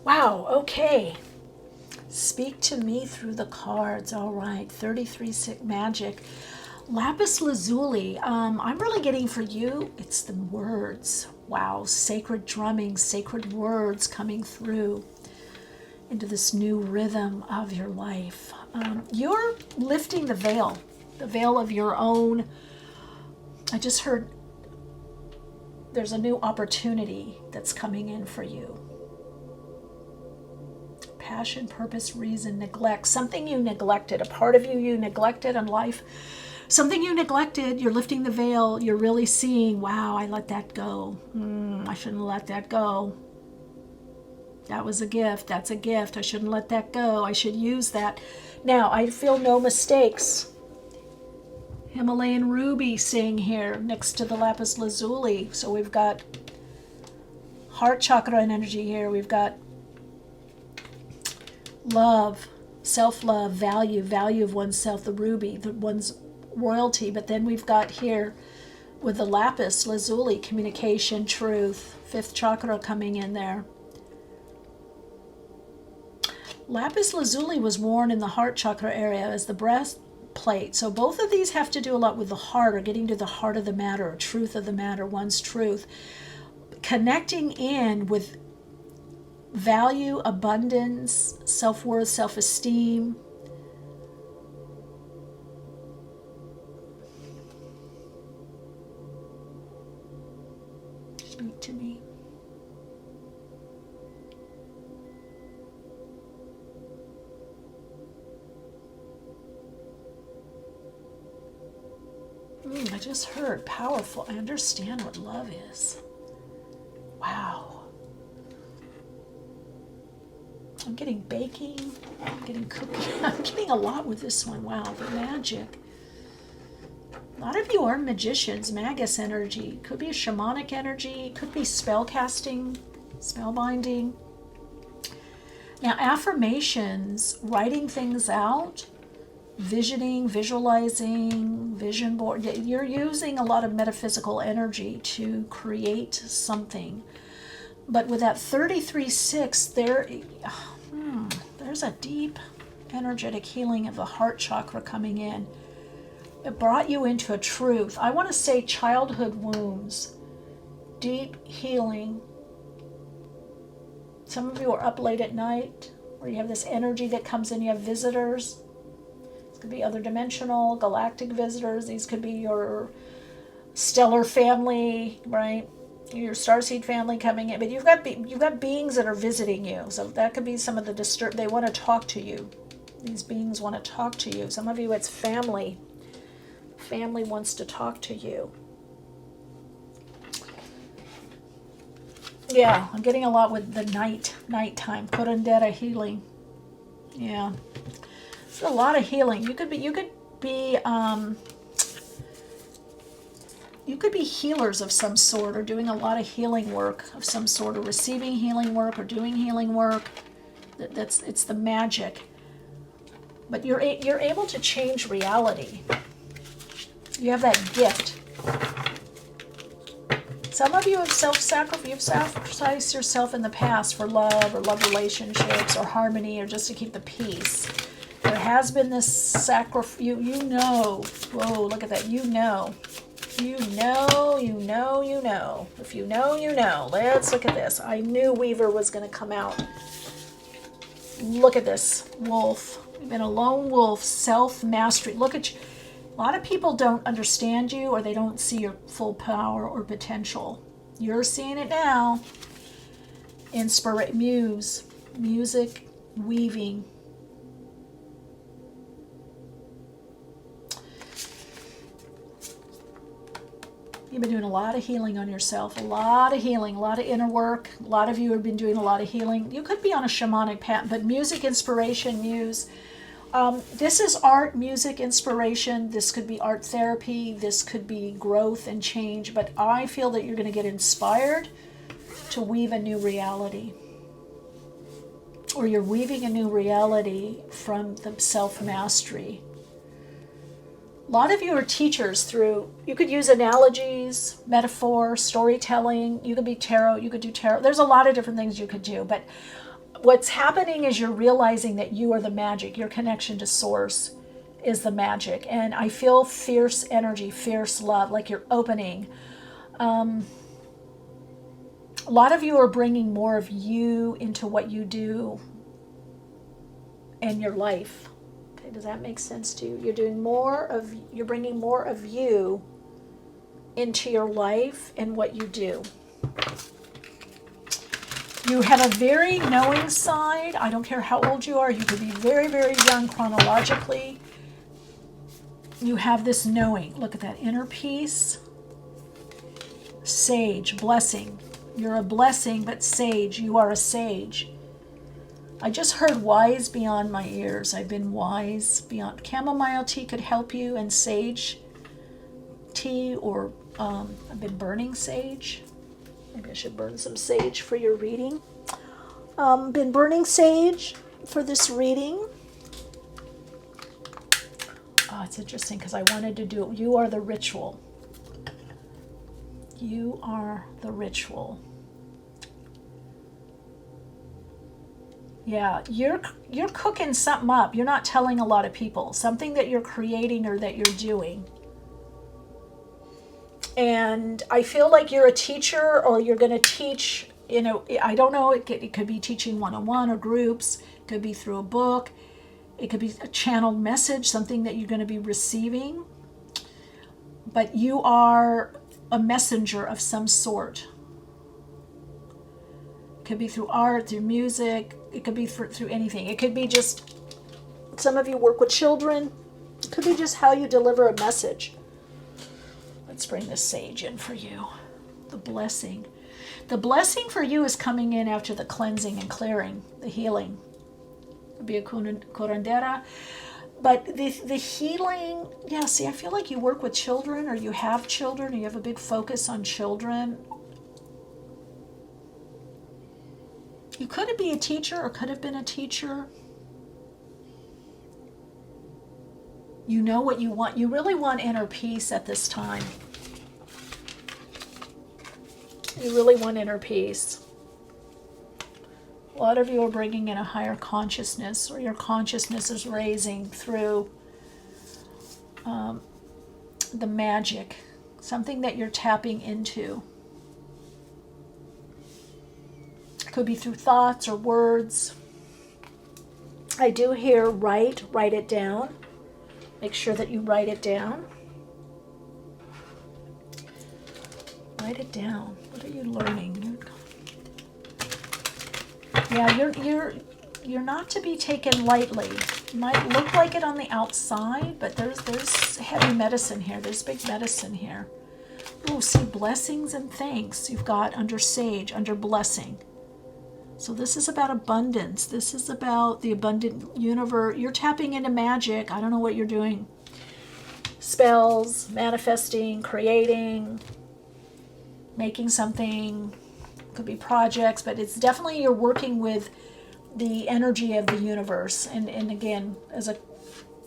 Wow, okay. Speak to me through the cards. All right, 33 magic. Lapis Lazuli. I'm really getting for you, it's the words. Wow, sacred drumming, sacred words coming through into this new rhythm of your life. You're lifting the veil of your own. I just heard there's a new opportunity that's coming in for you. Passion, purpose, reason, neglect. Something you neglected, a part of you neglected in life. Something you neglected, you're lifting the veil. You're really seeing, wow, I let that go. I shouldn't let that go. That was a gift. That's a gift. I shouldn't let that go. I should use that. Now, I feel no mistakes. Himalayan ruby sitting here next to the lapis lazuli. So we've got heart chakra energy here. We've got love, self-love, value of oneself, the ruby, one's royalty. But then we've got here with the lapis lazuli, communication, truth, fifth chakra coming in there. Lapis lazuli was worn in the heart chakra area as the breastplate. So both of these have to do a lot with the heart, or getting to the heart of the matter, or truth of the matter, one's truth. Connecting in with value, abundance, self-worth, self-esteem. Speak to me. I just heard powerful. I understand what love is. Wow. I'm getting baking. I'm getting cooking. I'm getting a lot with this one. Wow, the magic. A lot of you are magicians, magus energy. Could be a shamanic energy. Could be spell casting, spell binding. Now, affirmations, writing things out, visioning, visualizing, vision board. You're using a lot of metaphysical energy to create something. But with that 33-6, there's a deep energetic healing of the heart chakra coming in. It brought you into a truth. I want to say childhood wounds, deep healing. Some of you are up late at night, where you have this energy that comes in. You have visitors. Could be other dimensional, galactic visitors. These could be your stellar family, right? Your starseed family coming in. But you've got beings that are visiting you. So that could be some of the they want to talk to you. These beings want to talk to you. Some of you, it's family. Family wants to talk to you. Yeah, I'm getting a lot with the nighttime. Curandera healing. Yeah. A lot of healing. You could be healers of some sort, or doing a lot of healing work of some sort, or receiving healing work, or doing healing work. It's the magic. But you're able to change reality. You have that gift. Some of you have self-sacrificed. You've sacrificed yourself in the past for love, or love relationships, or harmony, or just to keep the peace. There has been this sacrifice. You know. Whoa, look at that. You know. If you know, you know. Let's look at this. I knew Weaver was going to come out. Look at this. Wolf. You've been a lone wolf. Self-mastery. Look at you. A lot of people don't understand you, or they don't see your full power or potential. You're seeing it now. Music, weaving. You've been doing a lot of healing on yourself, a lot of healing, a lot of inner work. A lot of you have been doing a lot of healing. You could be on a shamanic path, but music, inspiration, muse. This is art, music, inspiration. This could be art therapy. This could be growth and change. But I feel that you're going to get inspired to weave a new reality. Or you're weaving a new reality from the self-mastery. A lot of you are teachers you could use analogies, metaphor, storytelling. You could be tarot, you could do tarot. There's a lot of different things you could do, but what's happening is you're realizing that you are the magic. Your connection to source is the magic. And I feel fierce energy, fierce love, like you're opening. A lot of you are bringing more of you into what you do in your life. Okay, does that make sense to you? You're bringing more of you into your life and what you do. You have a very knowing side. I don't care how old you are. You could be very, very young chronologically. You have this knowing. Look at that inner peace. Sage, blessing. You're a blessing, but sage. You are a sage. I just heard wise beyond my ears. I've been wise beyond. Chamomile tea could help you, and sage tea, or I've been burning sage. Maybe I should burn some sage for your reading. Been burning sage for this reading. Oh, it's interesting because I wanted to do it. You are the ritual. You are the ritual. Yeah, you're cooking something up. You're not telling a lot of people. Something that you're creating or that you're doing. And I feel like you're a teacher, or you're going to teach, I don't know, it could be teaching one-on-one or groups. It could be through a book. It could be a channeled message, something that you're going to be receiving. But you are a messenger of some sort. It could be through art, through music. It could be through anything. It could be just, some of you work with children. It could be just how you deliver a message. Let's bring the sage in for you. The blessing. The blessing for you is coming in after the cleansing and clearing, the healing. It'd be a curandera. But the healing, yeah, see, I feel like you work with children, or you have children, or you have a big focus on children. You could be a teacher, or could have been a teacher. You know what you want. You really want inner peace at this time. You really want inner peace. A lot of you are bringing in a higher consciousness, or your consciousness is raising through the magic, something that you're tapping into. It could be through thoughts or words. I do hear write it down. Make sure that you write it down. Write it down. What are you learning? Yeah, you're not to be taken lightly. It might look like it on the outside, but there's heavy medicine here. There's big medicine here. Oh, see, blessings and thanks you've got under sage, under blessing. So this is about abundance. This is about the abundant universe. You're tapping into magic. I don't know what you're doing. Spells, manifesting, creating, making something. Could be projects, but it's definitely you're working with the energy of the universe. And again, as a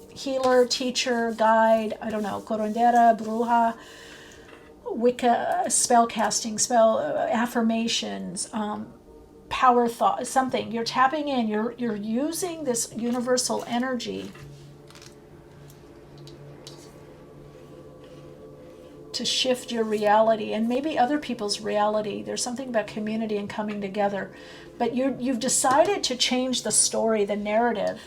healer, teacher, guide, I don't know, curandera, bruja, Wicca, spell casting, affirmations, power thought, something. You're tapping in, you're using this universal energy to shift your reality and maybe other people's reality. There's something about community and coming together. But you've decided to change the story, the narrative.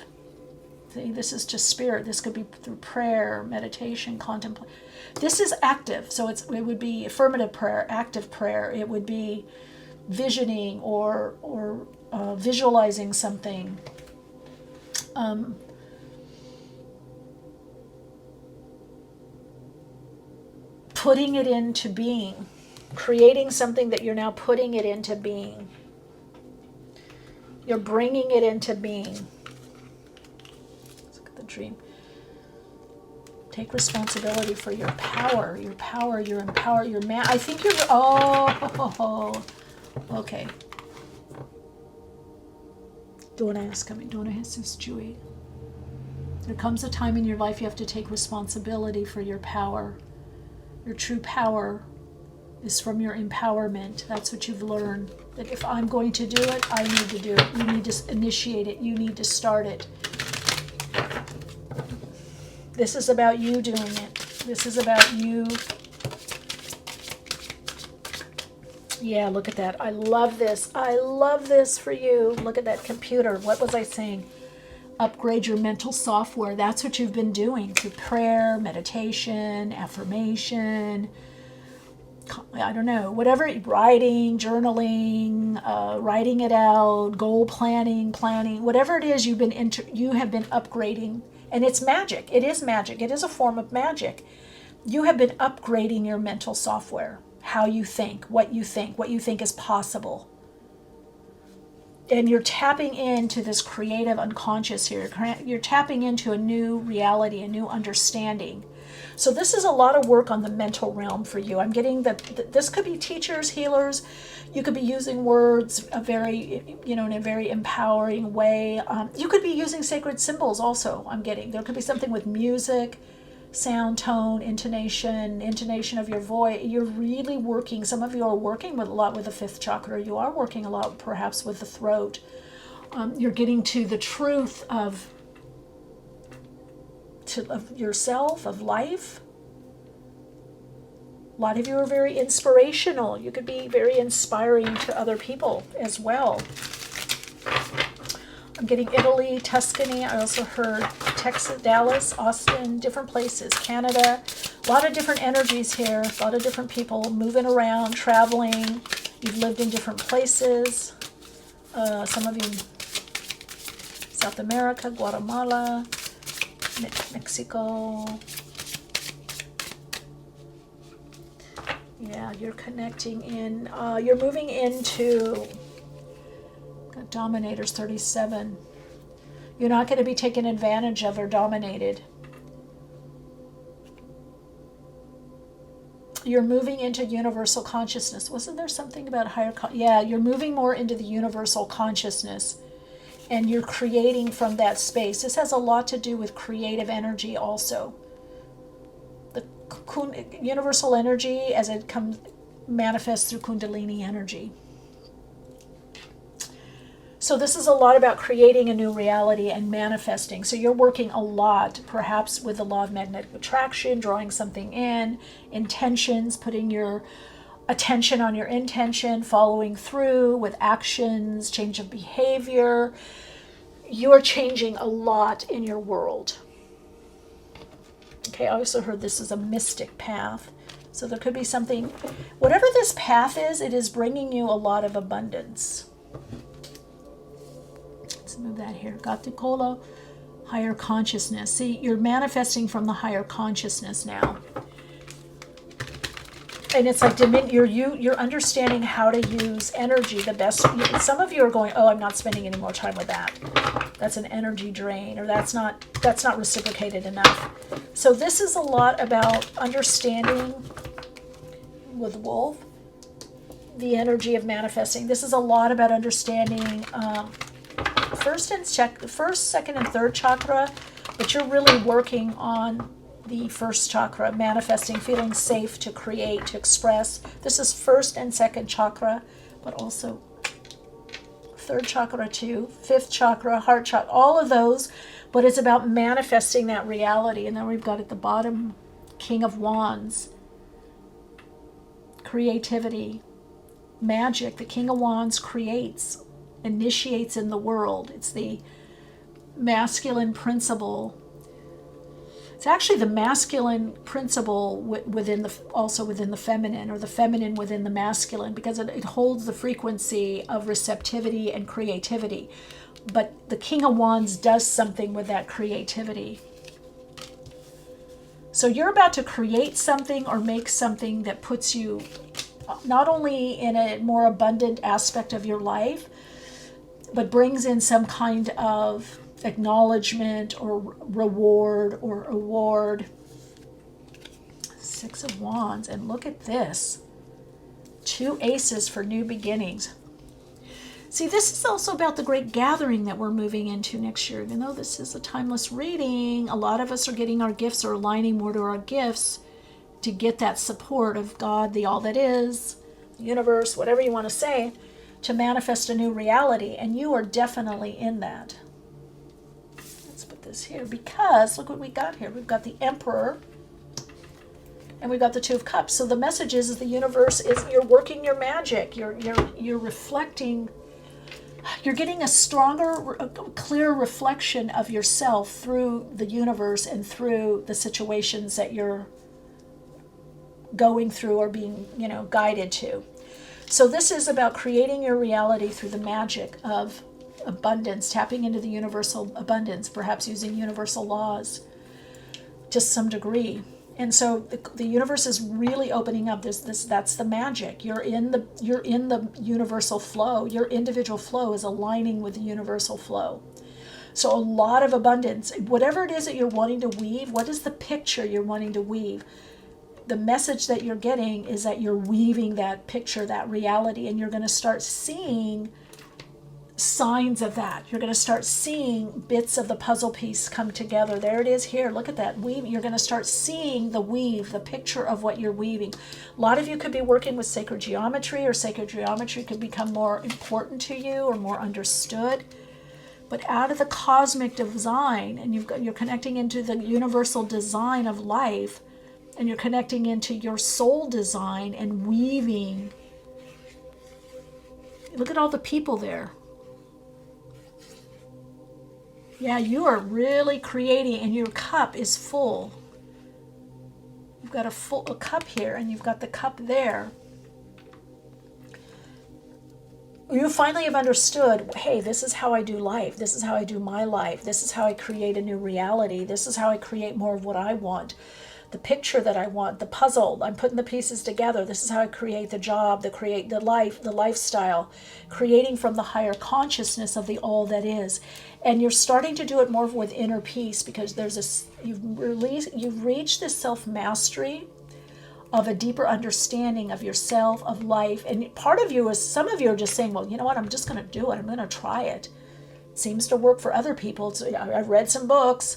See, this is just spirit. This could be through prayer, meditation, contemplation. This is active, so it would be affirmative prayer, active prayer. It would be visioning or visualizing something. Putting it into being, creating something that you're now putting it into being. You're bringing it into being. Let's look at the dream. Take responsibility for your power, your empower, your man. I think you're, okay. Dona Jesus Jui. There comes a time in your life you have to take responsibility for your power. Your true power is from your empowerment. That's what you've learned. That if I'm going to do it, I need to do it. You need to initiate it. You need to start it. This is about you doing it. This is about you. Yeah, look at that. I love this. I love this for you. Look at that computer. What was I saying? Upgrade your mental software. That's what you've been doing through prayer, meditation, affirmation. I don't know, whatever, writing, journaling, writing it out, goal planning, whatever it is you have been upgrading. And it's magic. It is magic. It is a form of magic. You have been upgrading your mental software. How you think, what you think is possible. And you're tapping into this creative unconscious here. You're tapping into a new reality, a new understanding. So this is a lot of work on the mental realm for you. I'm getting that this could be teachers, healers. You could be using words in a very empowering way. You could be using sacred symbols also, I'm getting. There could be something with music, sound, tone, intonation of your voice. You're really working. Some of you are working a lot with the fifth chakra. You are working a lot perhaps with the throat. You're getting to the truth of yourself, of life. A lot of you are very inspirational. You could be very inspiring to other people as well. I'm getting Italy, Tuscany. I also heard Texas, Dallas, Austin, different places, Canada. A lot of different energies here. A lot of different people moving around, traveling. You've lived in different places. Some of you, South America, Guatemala, Mexico. Yeah, you're connecting in. You're moving into Dominators 37. You're not going to be taken advantage of or dominated. You're moving into universal consciousness. Wasn't there something about higher? Yeah, you're moving more into the universal consciousness. And you're creating from that space. This has a lot to do with creative energy also. The universal energy as it manifests through Kundalini energy. So this is a lot about creating a new reality and manifesting. So you're working a lot, perhaps with the law of magnetic attraction, drawing something in, intentions, putting your attention on your intention, following through with actions, change of behavior. You are changing a lot in your world. Okay, I also heard this is a mystic path. So there could be something, whatever this path is, it is bringing you a lot of abundance. Let's move that here. Chrysocolla, higher consciousness. See, you're manifesting from the higher consciousness now. And it's like you're understanding how to use energy the best. Some of you are going, oh, I'm not spending any more time with that. That's an energy drain, or that's not reciprocated enough. So this is a lot about understanding with Wolf, the energy of manifesting. This is a lot about understanding first, second, and third chakra, but you're really working on the first chakra, manifesting, feeling safe to create, to express. This is first and second chakra, but also third chakra too, fifth chakra, heart chakra, all of those, but it's about manifesting that reality. And then we've got at the bottom, King of Wands, creativity, magic. The King of Wands creates, initiates in the world. It's the masculine principle. It's actually the masculine principle within the feminine, or the feminine within the masculine, because it holds the frequency of receptivity and creativity. But the King of Wands does something with that creativity. So you're about to create something or make something that puts you not only in a more abundant aspect of your life, but brings in some kind of acknowledgement or reward or award. Six of Wands. And look at this. 2 aces for new beginnings. See, this is also about the great gathering that we're moving into next year. Even though this is a timeless reading, a lot of us are getting our gifts or aligning more to our gifts to get that support of God, the all that is, the universe, whatever you want to say, to manifest a new reality. And you are definitely in that. Let's put this here, because look what we got here. We've got the Emperor and we've got the Two of Cups. So the message is the universe is, you're working your magic. You're reflecting. You're getting a stronger, a clearer reflection of yourself through the universe and through the situations that you're going through or being, guided to. So this is about creating your reality through the magic of abundance, tapping into the universal abundance, perhaps using universal laws to some degree. And so the universe is really opening up. That's the magic. You're in the universal flow. Your individual flow is aligning with the universal flow. So a lot of abundance. Whatever it is that you're wanting to weave, what is the picture you're wanting to weave? The message that you're getting is that you're weaving that picture, that reality, and you're going to start seeing signs of that. You're going to start seeing bits of the puzzle piece come together. There it is here. Look at that weave. You're going to start seeing the weave, the picture of what you're weaving. A lot of you could be working with sacred geometry, or sacred geometry could become more important to you or more understood. But out of the cosmic design, and you're connecting into the universal design of life, and you're connecting into your soul design and weaving. Look at all the people there. Yeah, you are really creating, and your cup is full. You've got a cup here, and you've got the cup there. You finally have understood, hey, this is how I do life. This is how I do my life. This is how I create a new reality. This is how I create more of what I want. The picture that I want, the puzzle, I'm putting the pieces together. This is how I create the job, the life, the lifestyle, creating from the higher consciousness of the all that is. And you're starting to do it more with inner peace, because you've reached this self-mastery of a deeper understanding of yourself, of life. And part of you is, some of you are just saying, well, you know what, I'm just going to do it. I'm going to try it. It seems to work for other people. I've read some books.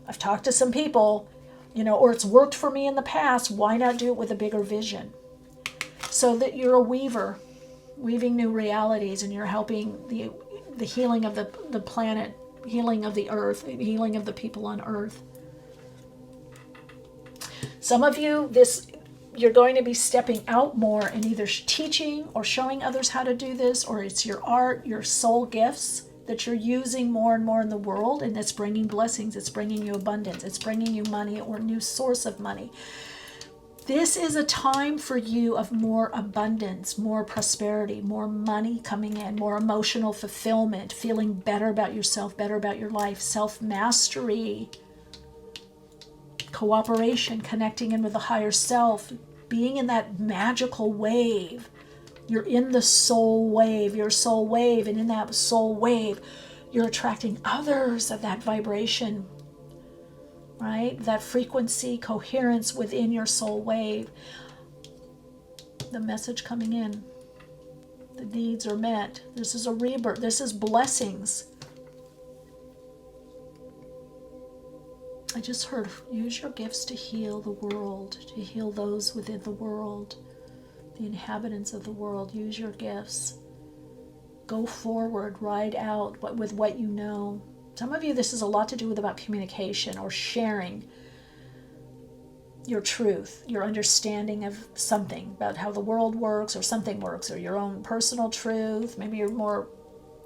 I've talked to some people. Or it's worked for me in the past. Why not do it with a bigger vision? So that you're a weaver, weaving new realities, and you're helping the healing of the planet, healing of the earth, healing of the people on earth. Some of you, you're going to be stepping out more and either teaching or showing others how to do this, or it's your art, your soul gifts that you're using more and more in the world, and it's bringing blessings, it's bringing you abundance, it's bringing you money or new source of money. This is a time for you of more abundance, more prosperity, more money coming in, more emotional fulfillment, feeling better about yourself, better about your life, self-mastery, cooperation, connecting in with the higher self, being in that magical wave. You're in the soul wave, your soul wave, and in that soul wave, you're attracting others of that vibration, right? That frequency, coherence within your soul wave. The message coming in. The needs are met. This is a rebirth. This is blessings. I just heard, use your gifts to heal the world, to heal those within the world. The inhabitants of the world, use your gifts. Go forward, ride out with what you know. Some of you, this is a lot to do with about communication or sharing your truth, your understanding of something, about how the world works or something works, or your own personal truth. Maybe you're more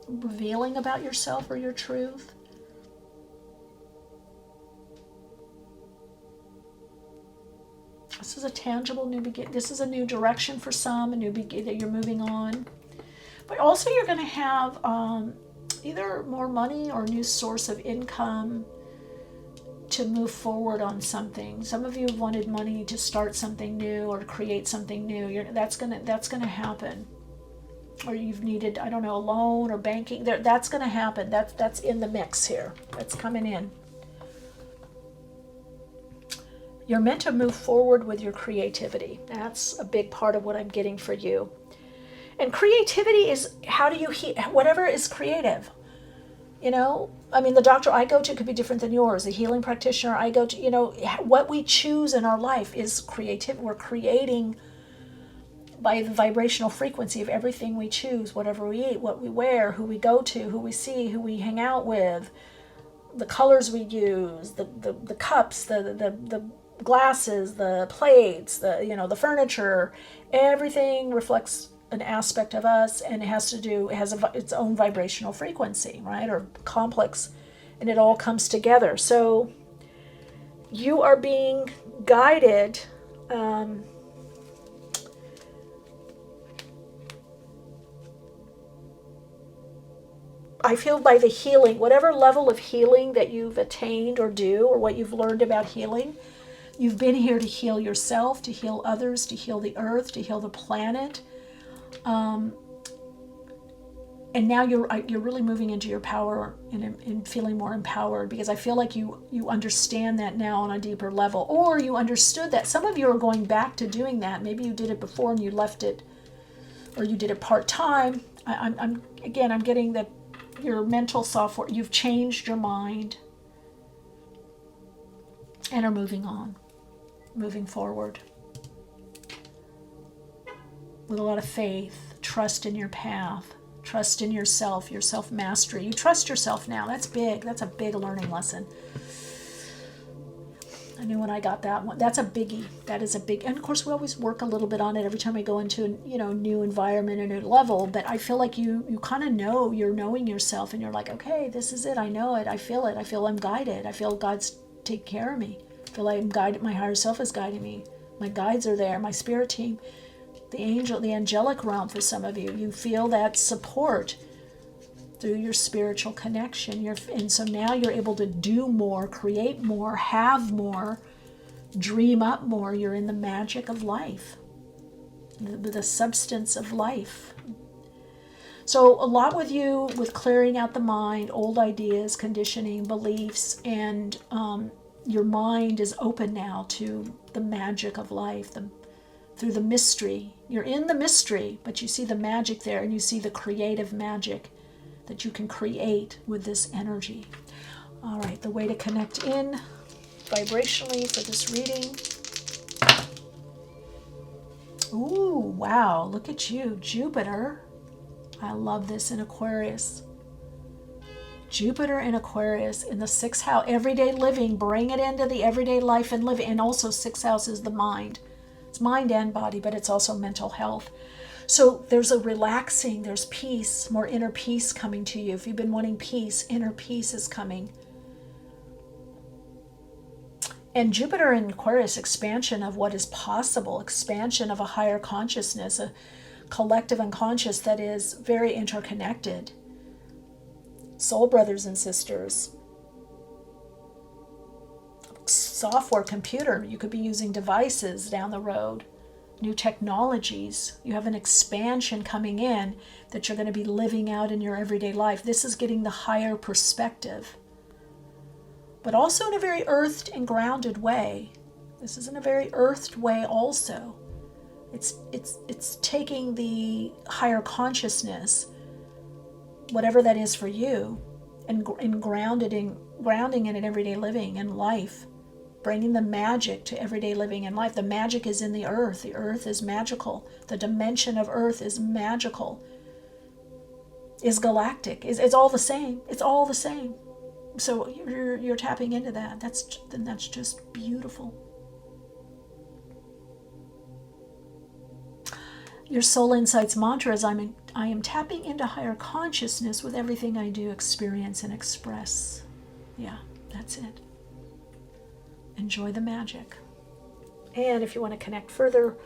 revealing about yourself or your truth. This is a tangible new beginning. This is a new direction for some, a new beginning that you're moving on. But also you're going to have either more money or a new source of income to move forward on something. Some of you have wanted money to start something new or to create something new. That's going to happen. Or you've needed, I don't know, a loan or banking. That's going to happen. That's in the mix here. That's coming in. You're meant to move forward with your creativity. That's a big part of what I'm getting for you. And creativity is, how do you heal whatever is creative? I mean, the doctor I go to could be different than yours. The healing practitioner I go to, what we choose in our life is creative. We're creating by the vibrational frequency of everything we choose, whatever we eat, what we wear, who we go to, who we see, who we hang out with, the colors we use, the cups, the glasses, the plates, the furniture. Everything reflects an aspect of us, and it has its own vibrational frequency, right, or complex, and it all comes together. So you are being guided. I feel by the healing, whatever level of healing that you've attained or do, or what you've learned about healing, you've been here to heal yourself, to heal others, to heal the earth, to heal the planet. And now you're really moving into your power and feeling more empowered, because I feel like you understand that now on a deeper level, or you understood that. Some of you are going back to doing that. Maybe you did it before and you left it, or you did it part-time. I'm getting that your mental software, you've changed your mind and are moving forward with a lot of faith, trust in your path, trust in yourself, your self-mastery. You trust yourself now. That's big. That's a big learning lesson. I knew when I got that one. That's a biggie. That is a big, and of course we always work a little bit on it every time we go into a new environment, a new level. But I feel like you kind of know, you're knowing yourself, and you're like, okay, this is it. I know it. I feel it. I feel I'm guided. I feel God's taking care of me. I feel like I'm guided. My higher self is guiding me. My guides are there. My spirit team, the angelic realm. For some of you, you feel that support through your spiritual connection. And so now you're able to do more, create more, have more, dream up more. You're in the magic of life, the substance of life. So a lot with you, with clearing out the mind, old ideas, conditioning, beliefs, and your mind is open now to the magic of life, through the mystery. You're in the mystery, but you see the magic there, and you see the creative magic that you can create with this energy. All right, the way to connect in vibrationally for this reading. Ooh, wow, look at you, Jupiter. I love this in Aquarius. Jupiter in Aquarius in the 6th house, everyday living, bring it into the everyday life and living. And also 6th house is the mind. It's mind and body, but it's also mental health. So there's a relaxing, there's peace, more inner peace coming to you. If you've been wanting peace, inner peace is coming. And Jupiter in Aquarius, expansion of what is possible, expansion of a higher consciousness, a collective unconscious that is very interconnected. Soul brothers and sisters. Software, computer, you could be using devices down the road. New technologies. You have an expansion coming in that you're going to be living out in your everyday life. This is getting the higher perspective, but also in a very earthed and grounded way. This is in a very earthed way also. It's taking the higher consciousness, whatever that is for you, and grounding it in everyday living and life. Bringing the magic to everyday living and life. The magic is in the earth. The earth is magical. The dimension of earth is magical. Is galactic. It's all the same. It's all the same. So you're tapping into that. That's just beautiful. Your Soul Insights mantra is I am tapping into higher consciousness with everything I do, experience, and express. Yeah, that's it. Enjoy the magic. And if you want to connect further,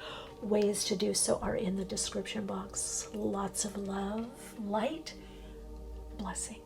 ways to do so are in the description box. Lots of love, light, blessings.